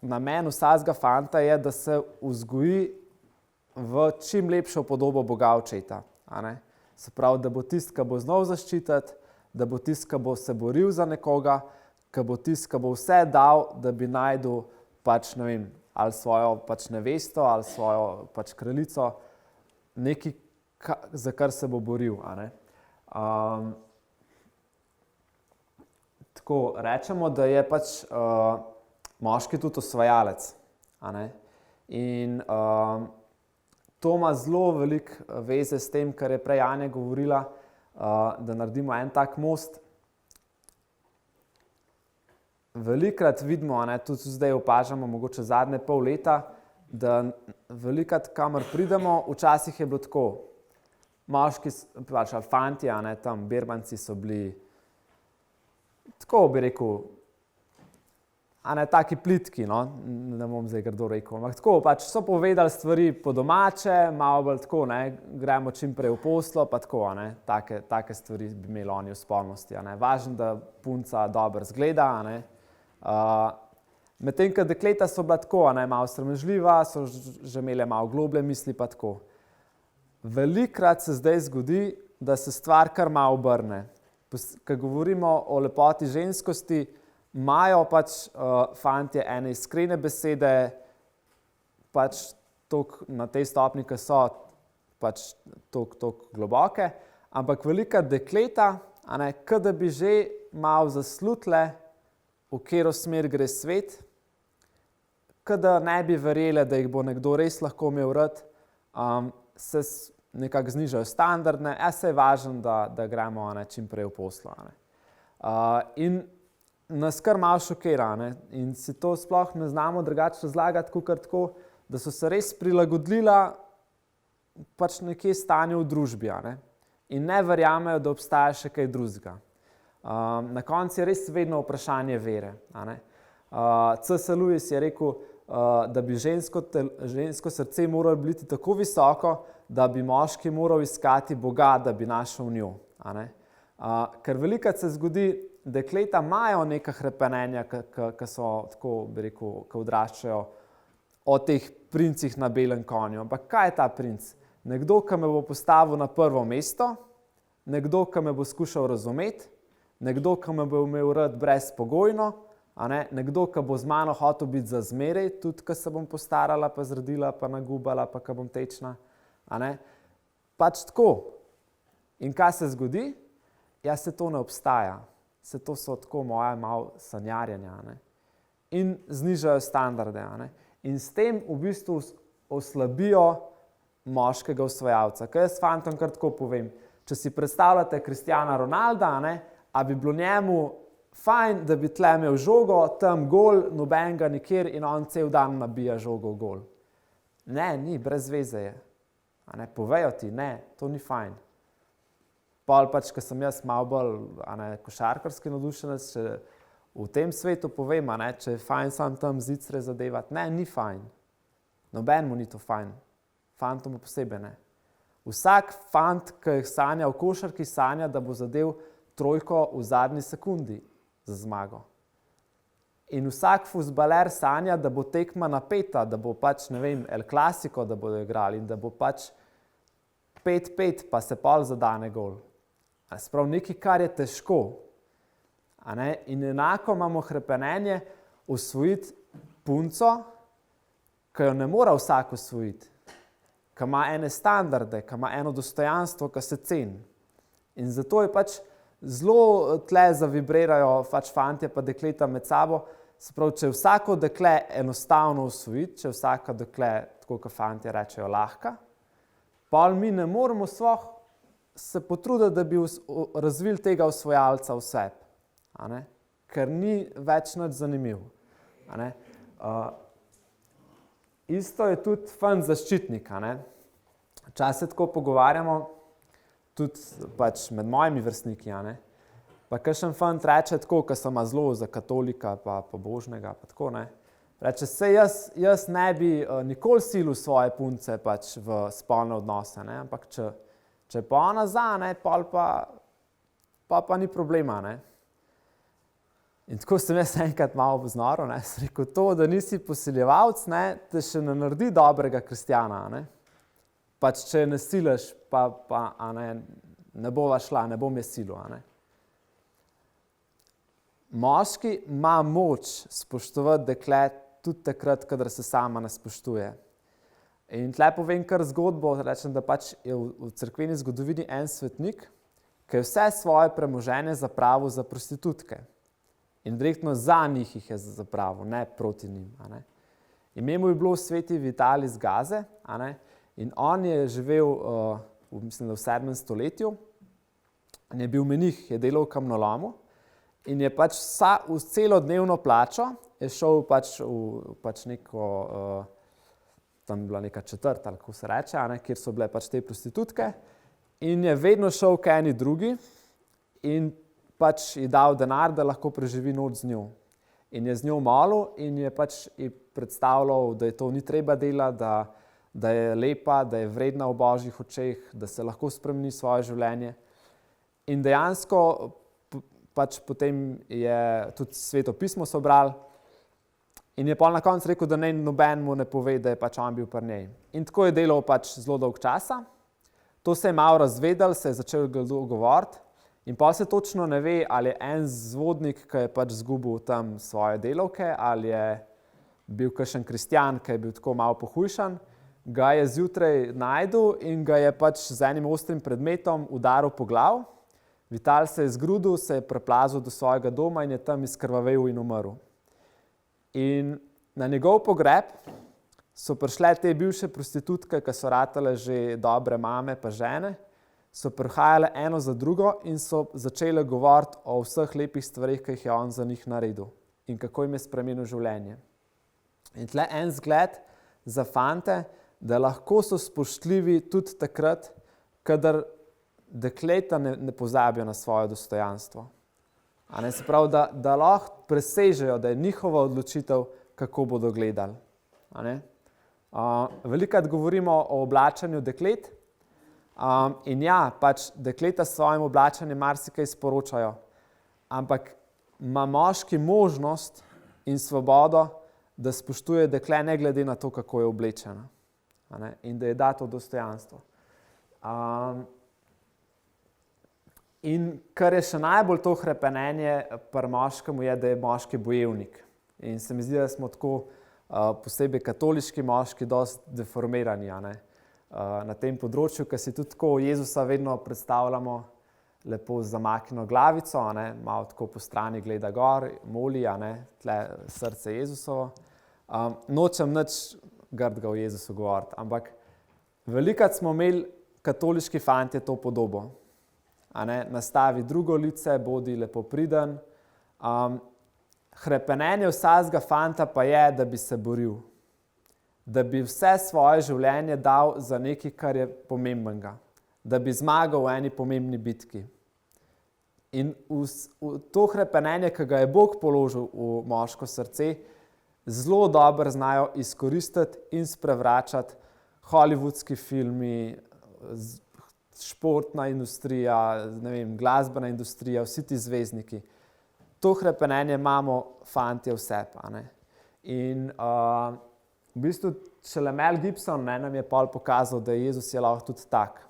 namen vsakega fanta, je, da se vzgoji v čim lepšo podobo Boga očeta. A ne? Se pravi, da bo tisti, ki bo znal zaščititi, da bo tisti, ki bo se boril za nekoga, ki bo tisti, ki bo vse dal, da bi najdel pač, ne vem, ali svojo pač nevesto, ali svojo pač kraljico, nekaj, za kar se bo boril. A ne? Tako rečemo, da je pač moški tudi osvajalec. A ne? In to ima zelo veliko veze s tem, kar je prej Anja govorila, da naredimo en tak most. Velikrat vidimo, a ne, tudi zdaj opažamo, mogoče zadnje pol leta, da velikrat, kamor pridemo, včasih je bilo tako. Moški, pač ali fantje, a ne, tam berbanci so bili, tako bi rekel, a ne taki plitki, no, ne bom zdaj grdo rekel, ampak tako, pač so povedali stvari po domače, malo bolj tako, ne, gremo čim prej v poslo, pa tako, a ne, take stvari bi imeli oni v spolnosti, a ne, važno, da punca dobro zgleda, a ne, medtem, ko dekleta so bila tako, a ne, malo sramežljiva, so že imele malo globlje misli, pa tako. Velikokrat se zdaj zgodi, da se stvar kar malo obrne. Ko govorimo o lepoti ženskosti, imajo pač fantje ene iskrene besede, pač na tej stopni, ki so pač toliko globoke, ampak velika dekleta, a ne, kot da bi že malo zaslutile, v katero smer gre svet, kot da ne bi verjele, da jih bo nekdo res lahko imel rad, se nekako znižajo standardne, se je važno, da gremo, a ne, čim prej v poslo. A ne. In nas kar malo šokira, ne, in si to sploh ne znamo drugače razlagati, kakor tako, da so se res prilagodila pač nekje stanju v družbi, a ne, in ne verjamejo, da obstaja še kaj drugega. Na koncu je res vedno vprašanje vere, a ne. C.S. Lewis je rekel, da bi žensko srce moralo biti tako visoko, da bi moški moral iskati Boga, da bi našel njo. A ne? Ker velikokrat se zgodi, dekleta imajo neka hrepenenja, ki so, tako bi rekel, ki odraščajo o teh princih na belem konju. Ampak kaj je ta princ? Nekdo, ki me bo postavil na prvo mesto, nekdo, ki me bo skušal razumeti, nekdo, ki me bo imel rad brezpogojno, a ne? Nekdo, ki bo z mano hotel biti za zmeraj, tudi ko se bom postarala, pa zredila, pa nagubala, pa ko bom tečna. A ne? Pač tako. In kaj se zgodi? Ja, se to ne obstaja. Se to so tako moja malo sanjarjenja. A ne? In znižajo standarde. A ne? In s tem v bistvu oslabijo moškega osvajalca. Kaj jaz fantom kar tako povem? Če si predstavljate Cristiana Ronalda, a ne? A bi bilo njemu fajn, da bi tle imel žogo, tam gol, nobenega nikjer in on cel dan nabija žogo v gol. Ne, ni, brez veze je. A ne, povejo ti, ne, to ni fajn. Pol pač, ko sem jaz malo bolj, a ne, košarkarski navdušenec, če v tem svetu povem, a ne, če je fajn sam tam zicre zadevati, ne, ni fajn. Nobenemu ni to fajn. Fantomu posebej ne. Vsak fant, ki sanja v košarki, sanja, da bo zadev trojko v zadnji sekundi za zmago. In vsak fuzbaler sanja, da bo tekma napeta, da bo pač, ne vem, El Clasico, da bodo igrali in da bo pač 5-5, pa se pol zadane gol. Sprav nekaj, kar je težko. A ne? In enako imamo hrepenenje osvojiti punco, ki jo ne mora vsak osvojiti, ki ima ene standarde, ki ima eno dostojanstvo, ki se ceni. In zato je pač zelo tle zavibrirajo pač fantje pa dekleta med sabo. Se pravi, če vsako dekle enostavno osvojiti, če vsako dekle, tako kot fantje rečejo, lahka, pol mi ne moramo sploh se potruditi, da bi razvili tega osvajalca v sebi. A ne? Ker ni več nič zanimiv. A ne? Isto je tudi fant zaščitnik. A ne? Včasih tako pogovarjamo, tudi pač med mojimi vrstniki, a ne. Pa kakšen fant reče tako, ko sem zelo za katolika, pa pobožnega, pa tako, ne. Reče, saj jaz ne bi nikoli silil svoje punce pač v spolne odnose, ne, ampak če pa ona za, ne, pol pa ni problema, ne. In tako sem jaz enkrat malo poznal, sem rekel, to, da nisi posiljevalec, te še ne naredi dobrega kristjana. Ne? Pač če ne siliš, pa ne bova šla, ne bom je silil. Moški ima moč spoštovati dekle tudi takrat, kadar se sama ne spoštuje. In tle povem kar zgodbo, rečem, da pač je v cerkveni zgodovini en svetnik, ki je vse svoje premoženje zapravil za prostitutke. In direktno za njih jih je zapravil, ne proti njim. Ime mu je bilo sveti Vitalij iz Gaze, in on je živel mislim, v 7. stoletju, in je bil menih, je delal v kamnolomu in je pač v celodnevno plačo je šel pač v neko, tam je bila neka četrt, ali kako se reče, kjer so bile pač te prostitutke, in je vedno šel k eni drugi in pač ji dal denar, da lahko preživi noč z njo. In je z njo molil in je pač ji predstavljal, da je to ni treba delati, da je lepa, da je vredna v Božjih očeh, da se lahko spremeni svoje življenje. In dejansko pač potem je tudi Sveto pismo so brali in je pol na koncu rekel, da noben mu ne pove, da je pač on bil pri njej. In tako je delal pač zelo dolg časa. To se je malo razvedel, se je začel govoriti in pa se točno ne ve, ali je en zvodnik, ki je pač zgubil tam svoje delavke, ali je bil kakšen kristjan, ki je bil tako malo pohujšan, ga je zjutraj našel in ga je pač z enim ostrim predmetom udaril po glav. Vitalij se je zgrudil, se je preplazil do svojega doma in je tam izkrvavel in umrl. In na njegov pogreb so prišle te bivše prostitutke, ki so ratale že dobre mame pa žene, so prihajale eno za drugo in so začele govoriti o vseh lepih stvarih, ki jih je on za njih naredil in kako jim je spremenil življenje. In tle en zgled za fante, da lahko so spoštljivi tudi takrat, kadar dekleta ne pozabijo na svoje dostojanstvo. Se pravi, da lahko presežejo, da je njihova odločitev, kako bodo gledali. Velikokrat govorimo o oblačenju deklet in ja, pač dekleta s svojim oblačenjem marsikaj sporočajo, ampak ima moški možnost in svobodo, da spoštuje dekle ne glede na to, kako je oblečena. In da je da to dostojanstvo. In kar je še najbolj to hrepenenje pri moškemu je, da je moški bojevnik. In se mi zdi, da smo tako posebej katoliški moški dosti deformirani na tem področju, ker si tudi tako Jezusa vedno predstavljamo lepo z zamaknjeno glavico, malo tako po strani gleda gor, moli, tle srce Jezusovo. Nočem nič grdega o Jezusu govoriti, ampak velikokrat smo imeli katoliški fantje to podobo. Nastavi drugo lice, bodi lepo priden. Hrepenenje vsakega fanta pa je, da bi se boril. Da bi vse svoje življenje dal za nekaj, kar je pomembnega. Da bi zmagal v eni pomembni bitki. In to hrepenenje, ki ga je Bog položil v moško srce, zelo dobro znajo izkoristiti in sprevračati hollywoodski filmi, športna industrija, glasbena industrija, vsi ti zvezdniki. To hrepenenje imamo fantje vse. In v bistvu šele Mel Gibson nam je pol pokazal, da Jezus je lahko tudi tak.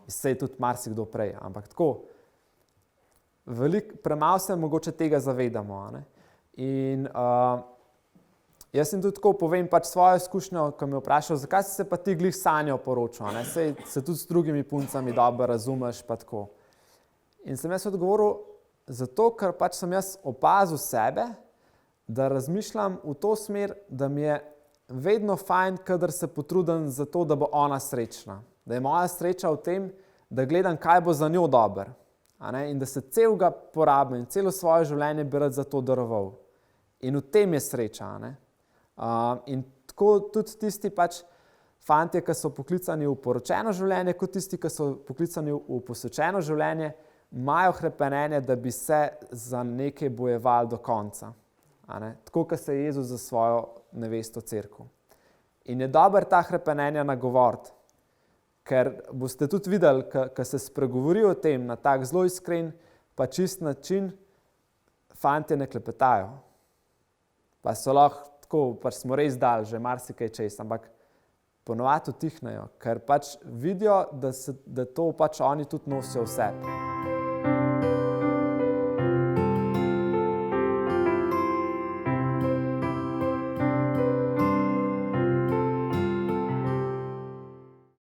Saj tudi marsikdo prej, ampak tako. Premalo se mogoče tega zavedamo. In jaz sem tudi tako povem pač svojo izkušnjo, ko me vprašal, zakaj si se pa ti glih sanjo poročal, saj se tudi s drugimi puncami dobro razumeš pa tako. In sem jaz odgovoril, zato ker pač sem jaz opazil sebe, da razmišljam v to smer, da mi je vedno fajn, kadar se potrudim za to, da bo ona srečna. Da je moja sreča v tem, da gledam, kaj bo za njo dober. In da se celega porabim in celo svoje življenje bi rad za to daroval. In v tem je sreča. In tako tudi tisti pač fantje, ki so poklicani v poročeno življenje, kot tisti, ki so poklicani v posvečeno življenje, imajo hrepenenje, da bi se za nekaj bojevali do konca. Tako, kot se je Jezus za svojo nevesto cerkev. In je dober ta hrepenenja nagovoriti, ker boste tudi videli, ko se spregovori o tem na tak zelo iskren, pa čist način, fantje ne klepetajo. Pa so lahko tako, pač smo res dali že marsikaj čez, ampak ponovadi utihnejo, ker pač vidijo, da to pač oni tudi nosijo v sebi.